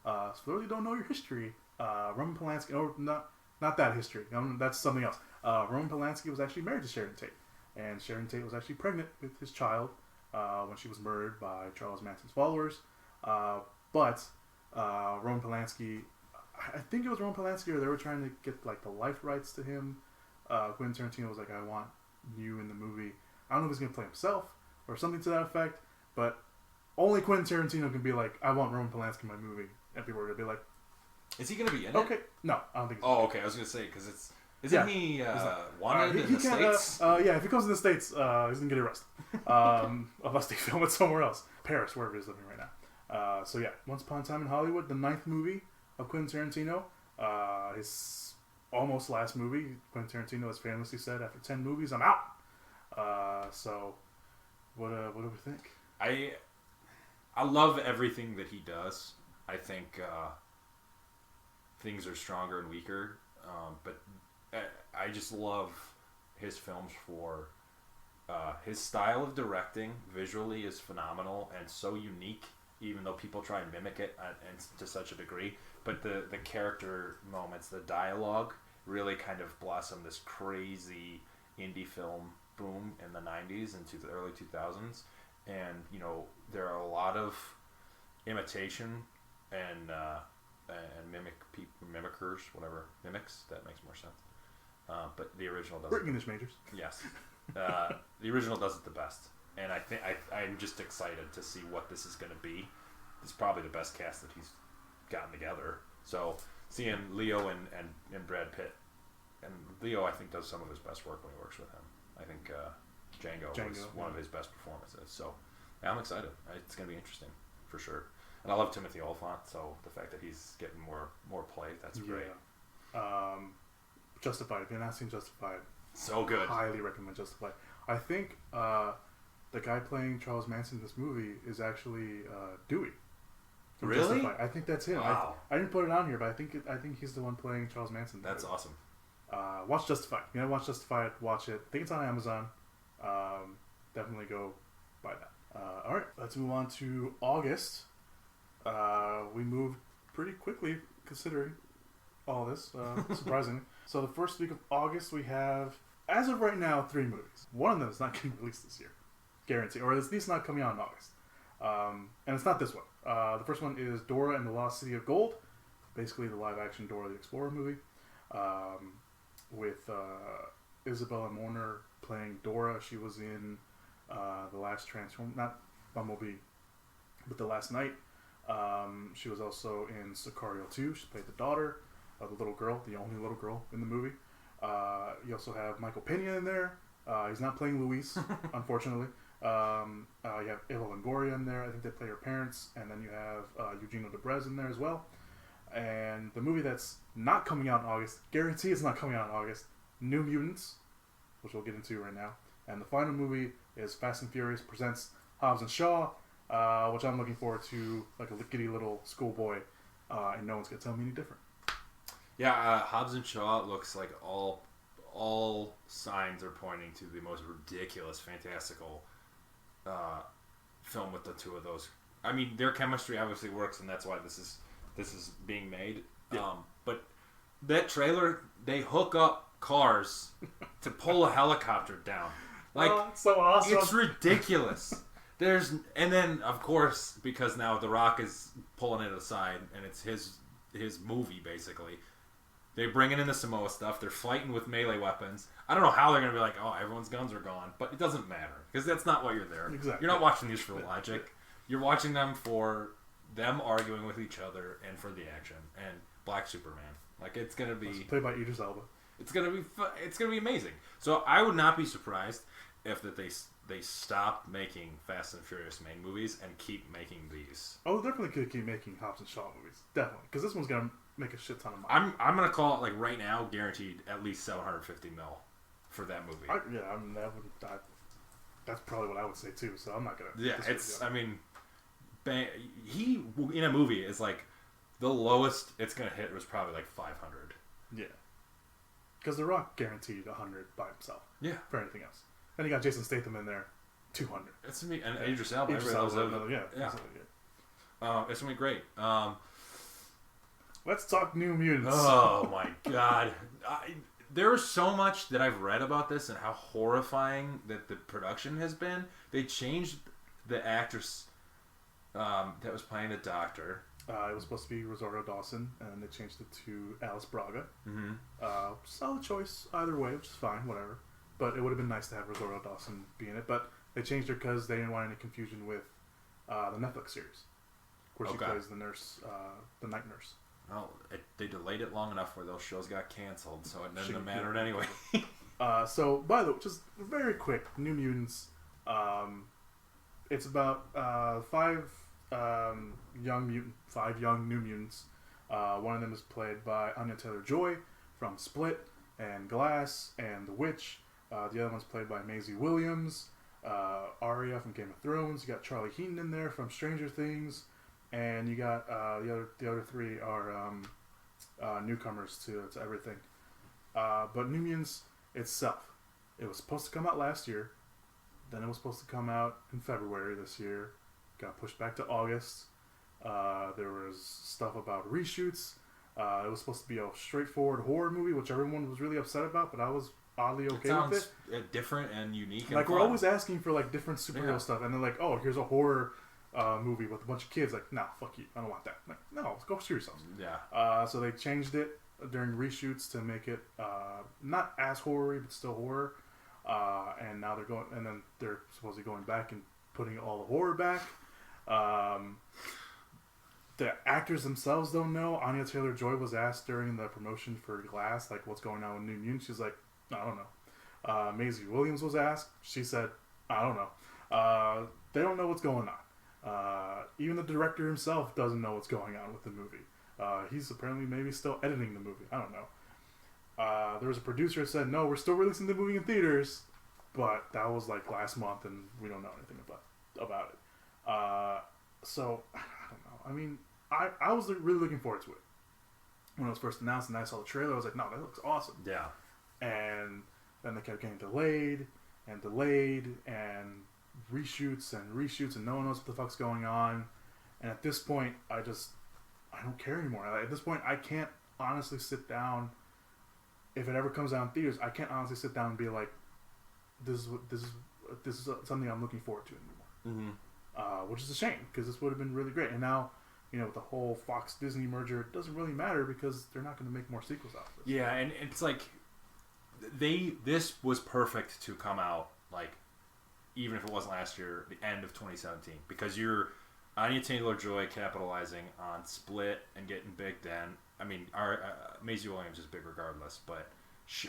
So for those who don't know your history, Roman Polanski, or not that history, that's something else. Roman Polanski was actually married to Sharon Tate, and Sharon Tate was actually pregnant with his child when she was murdered by Charles Manson's followers. But Roman Polanski, I think it was Roman Polanski, or they were trying to get like the life rights to him. Quentin Tarantino was like, I want you in the movie. I don't know if he's going to play himself or something to that effect, but only Quentin Tarantino can be like, I want Roman Polanski in my movie. And people are going to be like, is he going to be in it? Okay. No, I don't think so. Oh, okay. I was going to say, because isn't he wanted in the States? Yeah, if he comes in the States, he's going to get arrested. Unless they film it somewhere else. Paris, wherever he's living right now. So yeah, Once Upon a Time in Hollywood, the 9th movie of Quentin Tarantino. His almost last movie. Quentin Tarantino has famously said, after 10 movies, I'm out. So, what do we think? I love everything that he does. I think things are stronger and weaker, but I just love his films for his style of directing. Visually is phenomenal and so unique, even though people try and mimic it and to such a degree. But the character moments, the dialogue, really kind of blossomed this crazy indie film boom in the 90s and the early 2000s. And, you know, there are a lot of imitation and mimickers, whatever, mimics, that makes more sense. But the original does We're English majors. Yes. The original does it the best. And I think I'm just excited to see what this is going to be. It's probably the best cast that he's gotten together. So seeing Leo and Brad Pitt, and Leo I think does some of his best work when he works with him. I think Django was one of his best performances. So yeah, I'm excited. It's going to be interesting for sure. And I love Timothy Olyphant, so the fact that he's getting more play, that's great. Justified. If you're not seen Justified, so good. Highly recommend Justified. I think the guy playing Charles Manson in this movie is actually Dewey. Really? Justified. I think that's him. Wow. I didn't put it on here, but I think he's the one playing Charles Manson. That's awesome. Watch Justified. You know, watch Justified. Watch it. I think it's on Amazon. Definitely go buy that. All right, let's move on to August. We moved pretty quickly considering all this, surprisingly. So the first week of August, we have, as of right now, 3 movies. One of them is not getting released this year, guaranteed, or at least not coming out in August. And it's not this one. The first one is Dora and the Lost City of Gold, basically the live-action Dora the Explorer movie, with Isabella Mourner playing Dora. She was in the last not Bumblebee, but The Last Night. She was also in Sicario 2. She played the daughter of the little girl, the only little girl in the movie. You also have Michael Pena in there. He's not playing Luis, unfortunately. You have Eva Longoria in there. I think they play her parents. And then you have Eugenio Debrez in there as well. And the movie that's not coming out in August, guarantee it's not coming out in August, New Mutants, which we'll get into right now. And the final movie is Fast and Furious presents Hobbs and Shaw, which I'm looking forward to, like a giddy little schoolboy, and no one's going to tell me any different. Yeah, Hobbs and Shaw looks like all signs are pointing to the most ridiculous, fantastical film with the two of those. I mean, their chemistry obviously works, and that's why this is being made. Yeah. But that trailer, they hook up cars to pull a helicopter down. Like, it's so awesome. it's ridiculous. And then of course, because now The Rock is pulling it aside, and it's his movie basically. They're bringing in the Samoa stuff. They're fighting with melee weapons. I don't know how they're going to be like, oh, everyone's guns are gone. But it doesn't matter. Because that's not why you're there. Exactly. You're not watching these for logic. You're watching them for them arguing with each other and for the action. And Black Superman. Like, it's going to be... Played by Idris Elba. It's going to be amazing. So I would not be surprised if that they stop making Fast and Furious main movies and keep making these. Oh, definitely could keep making Hobbs and Shaw movies. Definitely. Because this one's going to make a shit ton of money. I'm gonna call it, like, right now, guaranteed at least $750 million for that movie. That's probably what I would say too. So I'm not gonna. Yeah, I mean, he in a movie is like the lowest it's gonna hit was probably like 500. Yeah, because The Rock guaranteed 100 by himself. Yeah, for anything else. Then you got Jason Statham in there, 200. It's gonna be and Idris Elba. It's gonna be great. Let's talk New Mutants. Oh my god. There's so much that I've read about this and how horrifying that the production has been. They changed the actress that was playing the Doctor. It was supposed to be Rosario Dawson, and they changed it to Alice Braga. Mm-hmm. Solid choice either way, which is fine, whatever. But it would have been nice to have Rosario Dawson be in it. But they changed her because they didn't want any confusion with the Netflix series, where she plays the nurse, the night nurse. Oh, they delayed it long enough where those shows got canceled, so it didn't matter anyway. So, by the way, just very quick, New Mutants. It's about five young New Mutants. One of them is played by Anya Taylor-Joy from Split and Glass and The Witch. The other one's played by Maisie Williams, Arya from Game of Thrones. You got Charlie Heaton in there from Stranger Things. And you got the other three are newcomers to everything. But New Mutants itself, it was supposed to come out last year. Then it was supposed to come out in February this year. Got pushed back to August. There was stuff about reshoots. It was supposed to be a straightforward horror movie, which everyone was really upset about, but I was oddly okay with it. Sounds different and unique. And like, fun. We're always asking for like different superhero stuff, and they're like, "Oh, here's a horror movie with a bunch of kids." Like, no, fuck you, I don't want that. Like, no, go screw yourselves. Yeah. So they changed it during reshoots to make it not as horror-y, but still horror. And now they're supposedly going back and putting all the horror back. The actors themselves don't know. Anya Taylor-Joy was asked during the promotion for Glass, like, what's going on with New Mutants. She's like, I don't know. Maisie Williams was asked. She said, I don't know. They don't know what's going on. Even the director himself doesn't know what's going on with the movie. He's apparently maybe still editing the movie. I don't know. There was a producer that said, no, we're still releasing the movie in theaters. But that was like last month, and we don't know anything about it. So, I don't know. I mean, I was really looking forward to it. When it was first announced and I saw the trailer, I was like, no, that looks awesome. Yeah. And then they kept getting delayed, and reshoots, and no one knows what the fuck's going on. And at this point, I don't care anymore. At this point, I can't honestly sit down. If it ever comes out in theaters, I can't honestly sit down and be like, this is something I'm looking forward to anymore. Mm-hmm. Which is a shame, because this would have been really great. And now, with the whole Fox Disney merger, it doesn't really matter because they're not going to make more sequels out of this. Yeah, and it's like this was perfect to come out, like, even if it wasn't last year, the end of 2017, because you're Anya Taylor-Joy capitalizing on Split and getting big then. I mean, Maisie Williams is big regardless, but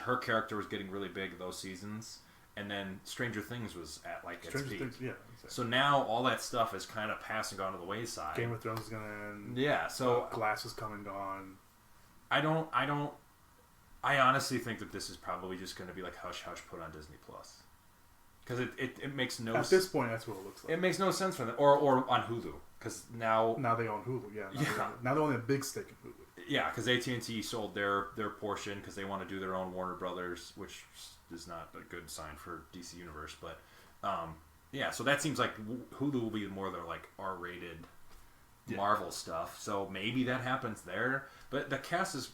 her character was getting really big those seasons, and then Stranger Things was at like its peak. Things, yeah. So now all that stuff is kind of passing on to the wayside. Game of Thrones is gonna end. Yeah. So Glass is come and gone. I honestly think that this is probably just going to be like hush hush put on Disney Plus, because it makes no at this point that's what it looks like. It makes no sense for them, or on Hulu, because now they own Hulu. Yeah. Now they own a big stake in Hulu. Yeah, because AT&T sold their portion because they want to do their own Warner Brothers, which is not a good sign for DC Universe. But yeah, so that seems like Hulu will be more their like R-rated Marvel stuff. So maybe that happens there. But the cast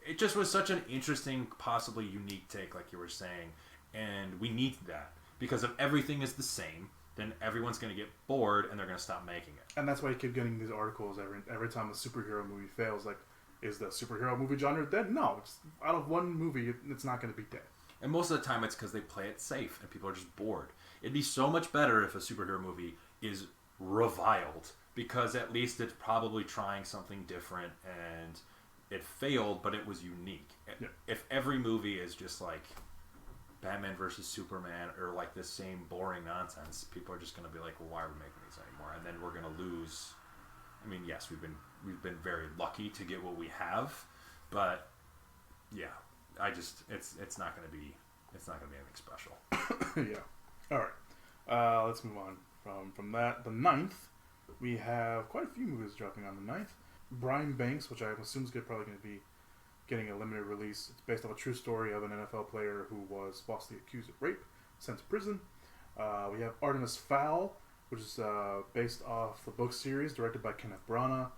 it just was such an interesting, possibly unique take, like you were saying, and we need that because if everything is the same, then everyone's going to get bored and they're going to stop making it. And that's why you keep getting these articles every time a superhero movie fails. Like, is the superhero movie genre dead? No. It's, out of one movie, it's not going to be dead. And most of the time, it's because they play it safe and people are just bored. It'd be so much better if a superhero movie is reviled because at least it's probably trying something different and it failed, but it was unique. Yeah. If every movie is just like Batman versus Superman or like this same boring nonsense, people are just going to be like, well, why are we making these anymore? And then we're going to lose. I mean, yes, we've been very lucky to get what we have, but yeah, it's not going to be anything special. Yeah. All right. Let's move on from that. The 9th, we have quite a few movies dropping on the 9th. Brian Banks, which I assume is probably going to be getting a limited release. It's based off a true story of an NFL player who was falsely accused of rape, sent to prison. We have Artemis Fowl, which is based off the book series directed by Kenneth Branagh,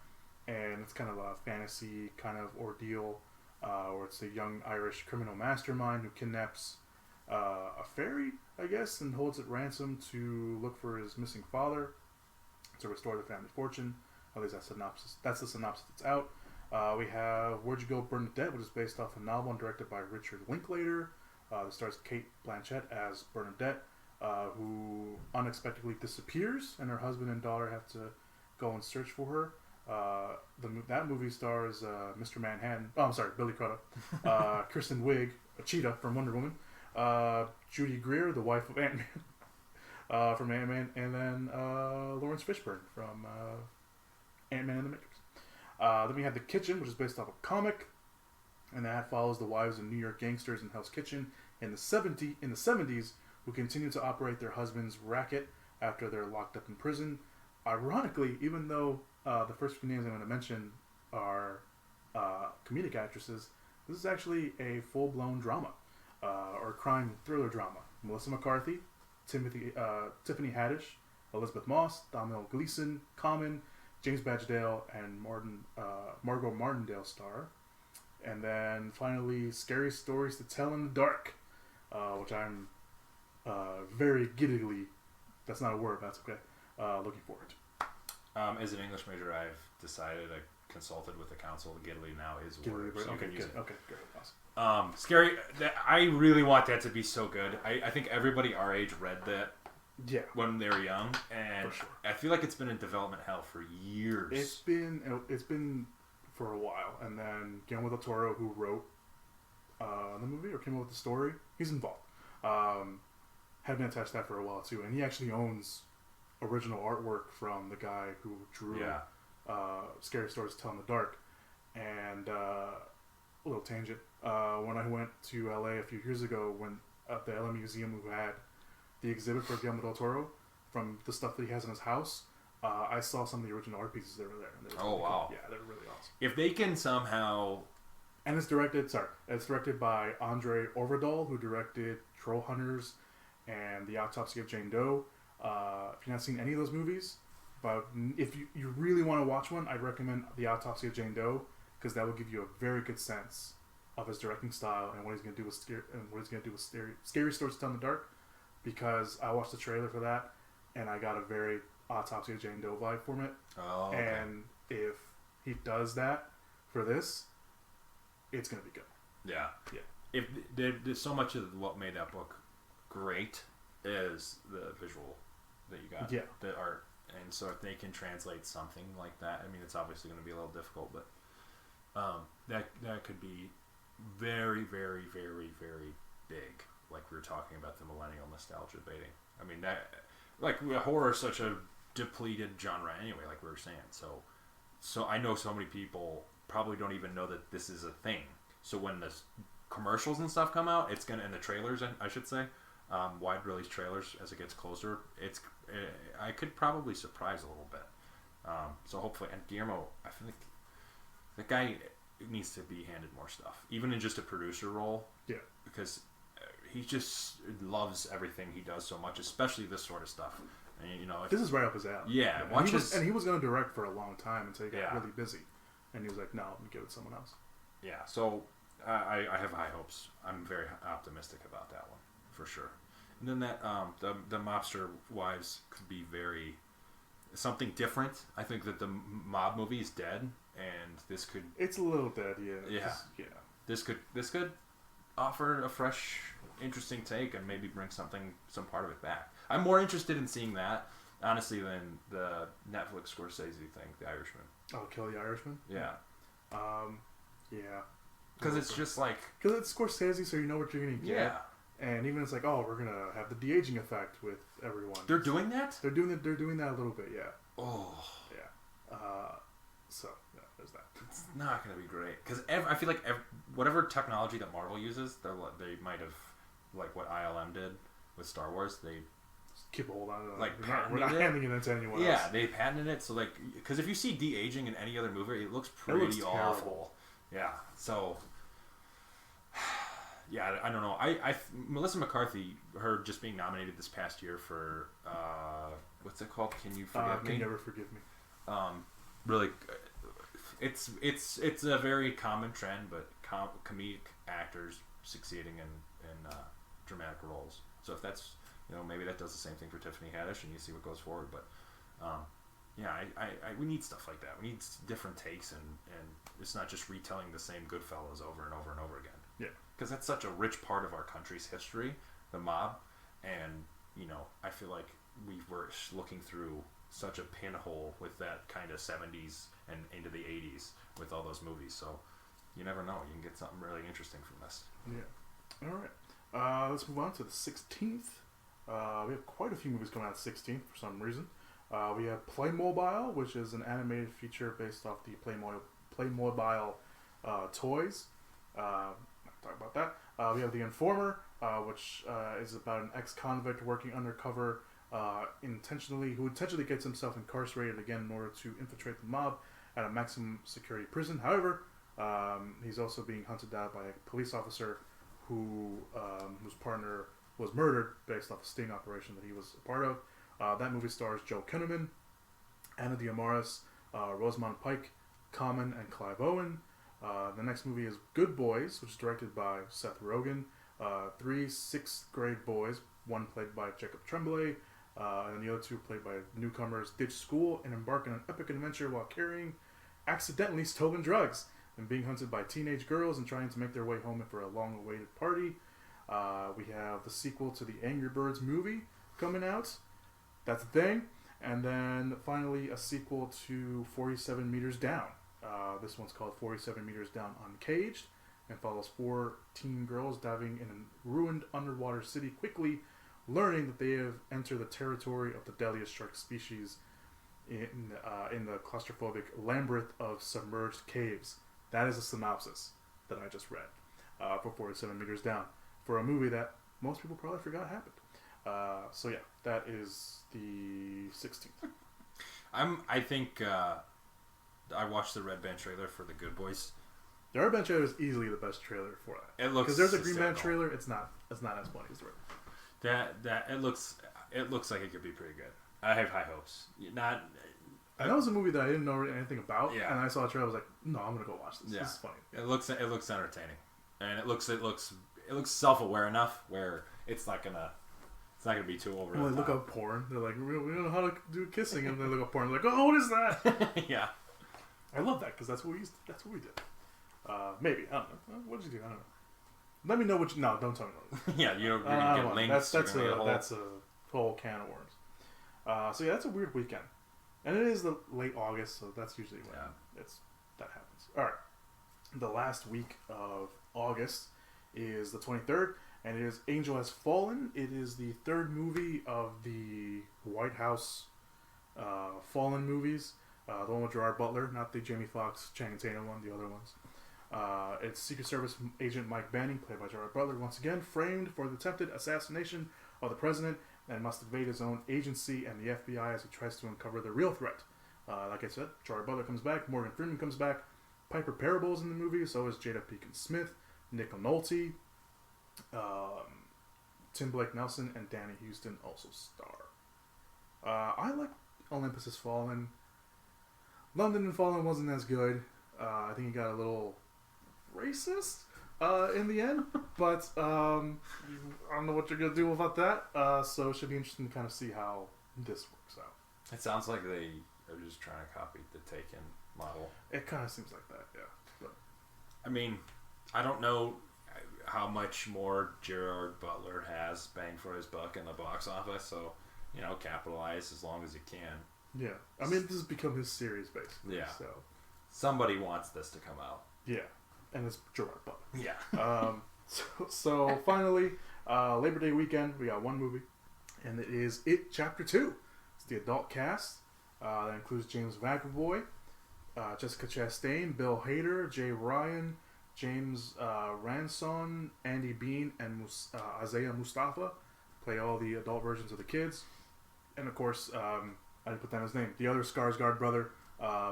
and it's kind of a fantasy kind of ordeal where it's a young Irish criminal mastermind who kidnaps a fairy, I guess, and holds it ransom to look for his missing father to restore the family fortune. At least that's the synopsis that's out. We have Where'd You Go, Bernadette, which is based off a novel and directed by Richard Linklater. It stars Kate Blanchett as Bernadette, who unexpectedly disappears, and her husband and daughter have to go and search for her. That movie stars Mr. Manhattan. Oh, I'm sorry, Billy Crudup. Kristen Wiig, a cheetah from Wonder Woman. Judy Greer, the wife of Ant-Man, from Ant-Man, and then Lawrence Fishburne from Ant-Man and the Matrix. Then we have The Kitchen, which is based off a comic, and that follows the wives of New York gangsters in Hell's Kitchen in the 70s, who continue to operate their husband's racket after they're locked up in prison. Ironically, even though the first few names I'm going to mention are comedic actresses, this is actually a full-blown drama or crime thriller drama. Melissa McCarthy, Tiffany Haddish, Elizabeth Moss, Domhnall Gleeson, Common, James Badgedale, and Margot Martindale star. And then finally, Scary Stories to Tell in the Dark, which I'm very giddily, that's not a word, but that's okay, looking forward to. As an English major, I've decided, I consulted with the council, giddily now is a word, so you can use it. Okay, great, awesome. Scary, I really want that to be so good. I think everybody our age read that. Yeah, when they were young, and for sure. I feel like it's been in development hell for years. It's been for a while, and then Guillermo del Toro, who wrote the movie or came up with the story, he's involved. Had been attached to that for a while too, and he actually owns original artwork from the guy who drew Scary Stories to Tell in the Dark. And a little tangent, when I went to LA a few years ago, when at the LA Museum who had the exhibit for Guillermo del Toro from the stuff that he has in his house, I saw some of the original art pieces that were there. And oh, wow. Yeah, they're really awesome. If they can somehow... And it's directed by Andre Orvedal, who directed Troll Hunters and The Autopsy of Jane Doe. If you've not seen any of those movies, but if you really want to watch one, I'd recommend The Autopsy of Jane Doe, because that will give you a very good sense of his directing style and what he's going to do with Scary Stories to Tell in the Dark. Because I watched the trailer for that, and I got a very Autopsy of Jane Doe vibe from it. Oh, okay. And if he does that for this, it's going to be good. Yeah. Yeah. If there's so much of what made that book great is the visual that you got. Yeah. The art. And so if they can translate something like that, I mean, it's obviously going to be a little difficult, but that could be very, very, very, very big. Like we were talking about the millennial nostalgia baiting. I mean, that, like, horror is such a depleted genre anyway, like we were saying. So I know so many people probably don't even know that this is a thing. So when the commercials and stuff come out, it's gonna, and the trailers, I should say, wide release trailers as it gets closer, I could probably surprise a little bit. So hopefully, and Guillermo, I feel like the guy, needs to be handed more stuff, even in just a producer role. Yeah. Because he just loves everything he does so much, especially this sort of stuff. And, you know, This is right up his alley. Yeah. And he was going to direct for a long time until he got really busy. And he was like, no, let me give it to someone else. Yeah, so I have high hopes. I'm very optimistic about that one, for sure. And then that the mobster wives could be something different. I think that the mob movie is dead, and this could... It's a little dead, yeah. Yeah. This could offer a fresh, interesting take and maybe bring some part of it back. I'm more interested in seeing that, honestly, than the Netflix Scorsese thing, The Irishman. Oh, Kill the Irishman? Yeah. Yeah. Because it's just like... Because it's Scorsese, so you know what you're going to get. Yeah. And even it's like, oh, we're going to have the de-aging effect with everyone. They're doing that? They're doing that a little bit, yeah. Oh. Yeah. So, yeah, there's that. It's not going to be great. Because I feel like whatever technology that Marvel uses, they might have, like what ILM did with Star Wars, they... Keep a hold on it. Like, we're not handing it to anyone else. Yeah, they patented it. So, like, because if you see de-aging in any other movie, it looks pretty awful. Yeah. So, yeah, I don't know. Melissa McCarthy, her just being nominated this past year for what's it called? Can You Forgive Me? Can You Never Forgive Me? Really, it's a very common trend, but comedic actors succeeding in dramatic roles. So if that's, maybe that does the same thing for Tiffany Haddish, and you see what goes forward. But yeah, we need stuff like that. We need different takes, and it's not just retelling the same Goodfellas over and over and over again. Yeah, because that's such a rich part of our country's history, the mob, and I feel like we were looking through such a pinhole with that kind of 70s and into the 80s with all those movies. So you never know, you can get something really interesting from this. Yeah. All right. Let's move on to the 16th. We have quite a few movies coming out the 16th for some reason. We have Playmobil, which is an animated feature based off the Playmobil toys. Not talk about that. We have The Informer, which is about an ex-convict working undercover who intentionally gets himself incarcerated again in order to infiltrate the mob at a maximum security prison. However, he's also being hunted down by a police officer whose partner was murdered based off a sting operation that he was a part of. That movie stars Joe Kinnaman, Anna de Armas, Rosamund Pike, Common, and Clive Owen. The next movie is Good Boys, which is directed by Seth Rogen. 3 sixth grade boys, one played by Jacob Tremblay, and the other two played by newcomers, ditch school and embark on an epic adventure while carrying accidentally stolen drugs and being hunted by teenage girls and trying to make their way home for a long-awaited party. We have the sequel to the Angry Birds movie coming out. That's a thing. And then finally a sequel to 47 Meters Down. This one's called 47 Meters Down Uncaged and follows 4 teen girls diving in a ruined underwater city, quickly learning that they have entered the territory of the deadliest shark species in the claustrophobic labyrinth of submerged caves. That is a synopsis that I just read for 47 Meters Down, for a movie that most people probably forgot happened. So yeah, that is the 16th. I think I watched the Red Band trailer for the Good Boys. The Red Band trailer is easily the best trailer for that. It looks, because there's a Green Band trailer. It's not as funny as the Red Band. That it looks like it could be pretty good. I have high hopes. I know it was a movie that I didn't know anything about, yeah. And I saw a trailer. I was like, no, I'm gonna go watch this. Yeah. This is funny. It looks entertaining, and it looks self-aware enough where it's not gonna be too over. When they look up porn, they're like, we don't know how to do kissing, and they look up porn, they're like, oh, what is that? Yeah, I love that because that's what we did. Maybe I don't know. What did you do? I don't know. Let me know what you. No, don't tell me. Yeah, you're gonna get links. That's a whole can of worms. So yeah, that's a weird weekend, and it is the late August, so that's usually when that happens. All right, the last week of August is the 23rd, and it is Angel Has Fallen. It is the third movie of the White House Fallen movies. The one with Gerard Butler, not the Jamie Foxx, Channing Tatum one, the other ones. It's Secret Service agent Mike Banning, played by Gerard Butler, once again framed for the attempted assassination of the president and must evade his own agency and the FBI as he tries to uncover the real threat. Like I said, Gerard Butler comes back, Morgan Freeman comes back, Piper Parable's in the movie. So is Jada Pinkett Smith, Nick Nolte, Tim Blake Nelson, and Danny Houston also star. I like Olympus Has Fallen. London and Fallen wasn't as good. I think he got a little racist in the end, but I don't know what you're gonna do about that. So it should be interesting to kind of see how this works out. It sounds like they are just trying to copy the Taken model. It kind of seems like that, yeah. But I mean, I don't know how much more Gerard Butler has bang for his buck in the box office, so, you know, capitalize as long as you can. yeah, I mean, this has become his series basically. Yeah. So Somebody wants this to come out. yeah, and it's Gerard Butler. Yeah. So finally, Labor Day weekend, we got one movie, and it is It Chapter 2. It's the adult cast. That includes James McAvoy, Jessica Chastain, Bill Hader, Jay Ryan, James Ranson, Andy Bean, and Isaiah Mustafa play all the adult versions of the kids. And of course, I didn't put down his name, the other Skarsgård brother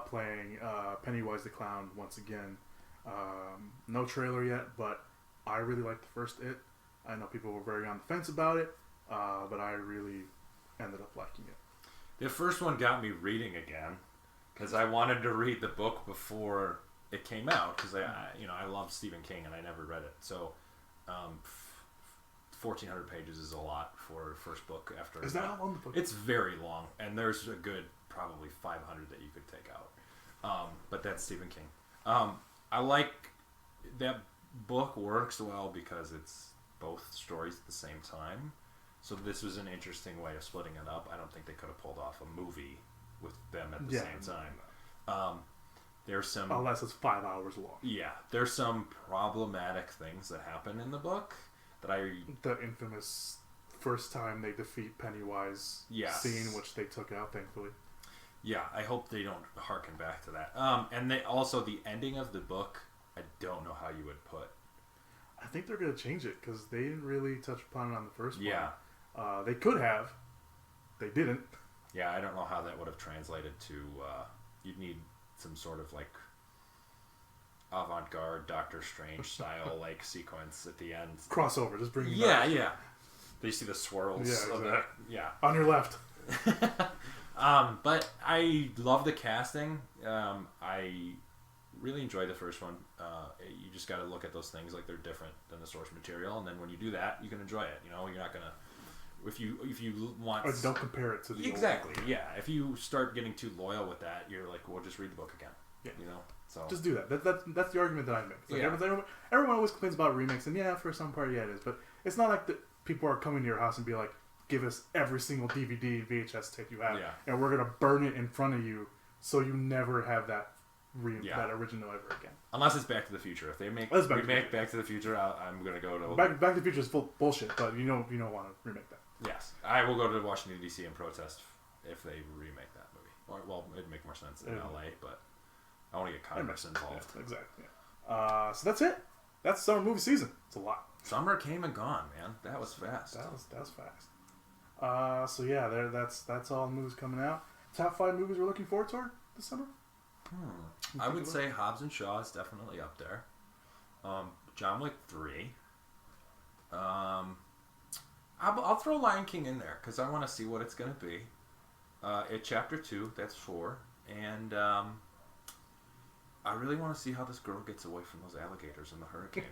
playing Pennywise the Clown once again. No trailer yet, but I really liked the first It. I know people were very on the fence about it, but I really ended up liking it. The first one got me reading again because I wanted to read the book before it came out because I love Stephen King and I never read it. So 1,400 pages is a lot for a first book. After Is that how long the book? It's very long, and there's a good probably 500 that you could take out. But that's Stephen King. I like that book works well because it's both stories at the same time. So this was an interesting way of splitting it up. I don't think they could have pulled off a movie with them at the same time. There's some... Unless it's 5 hours long. Yeah. There's some problematic things that happen in the book that The infamous first time they defeat Pennywise scene, which they took out, thankfully. Yeah, I hope they don't harken back to that. And they also, the ending of the book, I don't know how you would put. I think they're going to change it because they didn't really touch upon it on the first one. Yeah. They could have. They didn't. Yeah, I don't know how that would have translated to... you'd need some sort of, like, avant-garde Doctor Strange style, like, sequence at the end. Crossover, just bring it Yeah, back. yeah. They see the swirls Yeah, of exactly. that. Yeah. On your left. But I love the casting. I really enjoyed the first one. You just got to look at those things like they're different than the source material, and then when you do that, you can enjoy it. You know, you're not gonna if you want. Or don't compare it to the exactly. old. Yeah, if you start getting too loyal with that, you're like, well, just read the book again. Yeah. You know, so Just do that. That's the argument that I make. It's like Yeah. everyone always complains about remakes, and yeah, for some part, yeah, it is. But it's not like people are coming to your house and be like, give us every single DVD, VHS tape you have, Yeah. and we're gonna burn it in front of you, so you never have that that original ever again. unless it's Back to the Future. If they make Unless Back to the remake Future. Back to the Future, I'm gonna go to Back to the Future is full bullshit, but you don't want to remake that. Yes, I will go to Washington D.C. and protest if they remake that movie. Or, well, it'd make more sense in L.A., but I want to get Congress involved. Yeah, exactly. Yeah. So that's it. That's summer movie season. It's a lot. Summer came and gone, man. That was fast. That was fast. So yeah, that's all the movies coming out. Top 5 movies we're looking forward to this summer. I would say Hobbs and Shaw is definitely up there. John Wick 3. I'll throw Lion King in there because I want to see what it's going to be. It Chapter 2, that's 4. And I really want to see how this girl gets away from those alligators in the hurricane.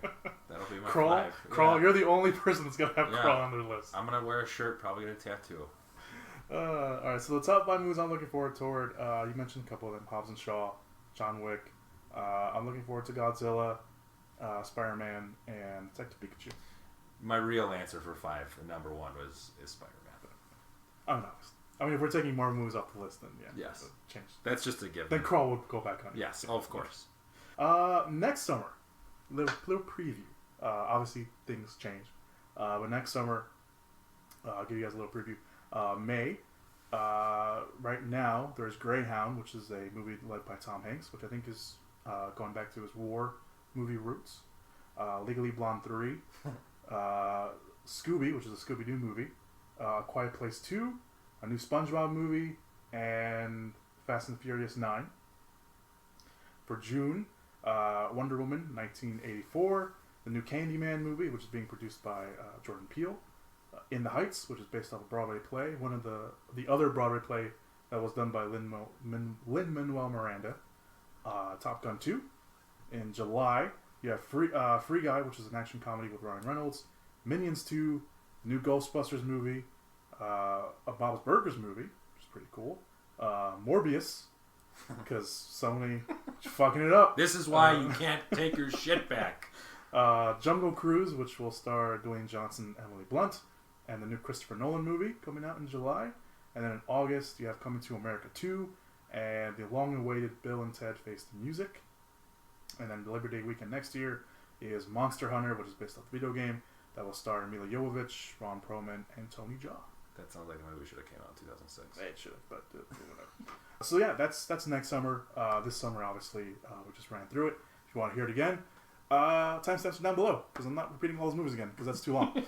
That'll be my 5. Crawl. Yeah. You're the only person that's gonna have Yeah. Crawl on their list. I'm going to wear a shirt, probably get a tattoo. All right, so the top 5 movies I'm looking forward toward. You mentioned a couple of them: Hobbs and Shaw, John Wick. I'm looking forward to Godzilla, Spider-Man, and Detective Pikachu. My real answer for 5, number 1 is Spider-Man. I'm honest. I mean, if we're taking more movies off the list, then yeah. Yes. so change. That's just a given. Then Crawl would go back on. it. Yes, of course. Next summer, little preview. Obviously, things change. But next summer, I'll give you guys a little preview. May. Right now, there's Greyhound, which is a movie led by Tom Hanks, which I think is going back to his war movie roots. Legally Blonde 3. Scooby, which is a Scooby-Doo movie. Quiet Place 2. A new SpongeBob movie. And Fast and Furious 9. For June, Wonder Woman 1984, the new Candyman movie, which is being produced by Jordan Peele, In the Heights, which is based off a Broadway play, one of the other Broadway play that was done by Lin-Manuel Miranda, Top Gun 2. In July, you have Free Guy, which is an action comedy with Ryan Reynolds, Minions 2, new Ghostbusters movie, a Bob's Burgers movie, which is pretty cool, Morbius, because Sony fucking it up. This is why you can't take your shit back. Jungle Cruise, which will star Dwayne Johnson and Emily Blunt, and the new Christopher Nolan movie coming out in July. And then in August, you have Coming to America 2, and the long-awaited Bill and Ted Face the Music. And then the Labor Day weekend next year is Monster Hunter, which is based off the video game, that will star Mila Jovovich, Ron Perlman, and Tony Jaa. That sounds like a movie should have came out in 2006. It should have, but whatever. So yeah, that's next summer. This summer, obviously, we just ran through it. If you want to hear it again, timestamps are down below, because I'm not repeating all those movies again, because that's too long.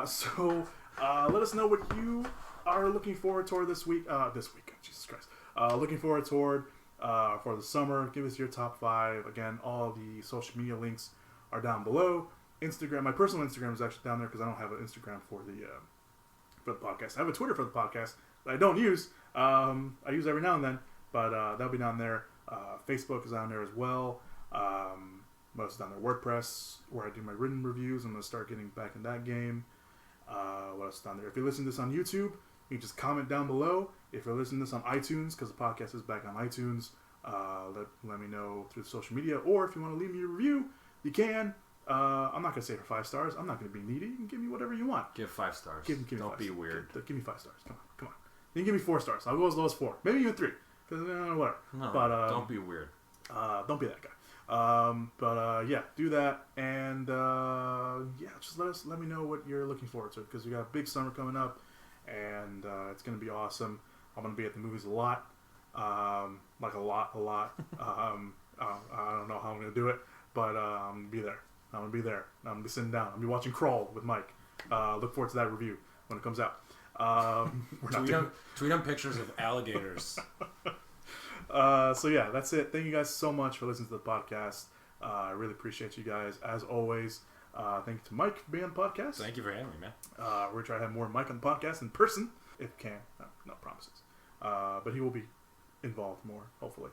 So let us know what you are looking forward toward this week. Jesus Christ. Looking forward toward for the summer. Give us your top 5. Again, all the social media links are down below. Instagram, my personal Instagram is actually down there because I don't have an Instagram for the podcast. I have a Twitter for the podcast that I don't use. I use every now and then, but that'll be down there. Facebook is down there as well. What else is down there? WordPress, where I do my written reviews. I'm going to start getting back in that game. What else is down there? If you listen to this on YouTube, you can just comment down below. If you're listening to this on iTunes, because the podcast is back on iTunes, let me know through social media. Or if you want to leave me a review, you can. I'm not going to say for 5 stars. I'm not going to be needy. You can give me whatever you want. Give 5 stars. Give me Don't 5 be stars. weird. Give me 5 stars. Come on. You can give me 4 stars. I'll go as low as 4. Maybe even 3. Because, whatever. No, but, don't be weird. Don't be that guy. Yeah, do that. And, yeah, just let me know what you're looking forward to. Because we got a big summer coming up. And it's going to be awesome. I'm going to be at the movies a lot. Like a lot. I don't know how I'm going to do it. But I'm going to be there. I'm going to be there. I'm going to be sitting down. I'm going to be watching Crawl with Mike. Look forward to that review when it comes out. Tweet them pictures of alligators. So yeah, that's it. Thank you guys so much for listening to the podcast. I really appreciate you guys, as always. Thank you to Mike for being on the podcast. Thank you for having me, man. We're going to try to have more Mike on the podcast in person, if we can. No promises. But he will be involved more, hopefully.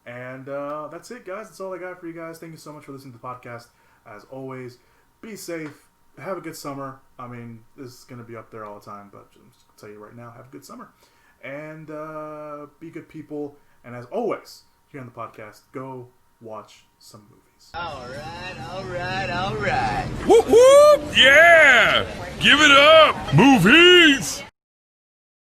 And that's it, guys. That's all I got for you guys. Thank you so much for listening to the podcast. As always, be safe. Have a good summer. I mean, this is going to be up there all the time, but I'm just going to tell you right now, have a good summer. And be good people. And as always, here on the podcast, go watch some movies. All right. Whoop whoop! Yeah! Give it up! Movies!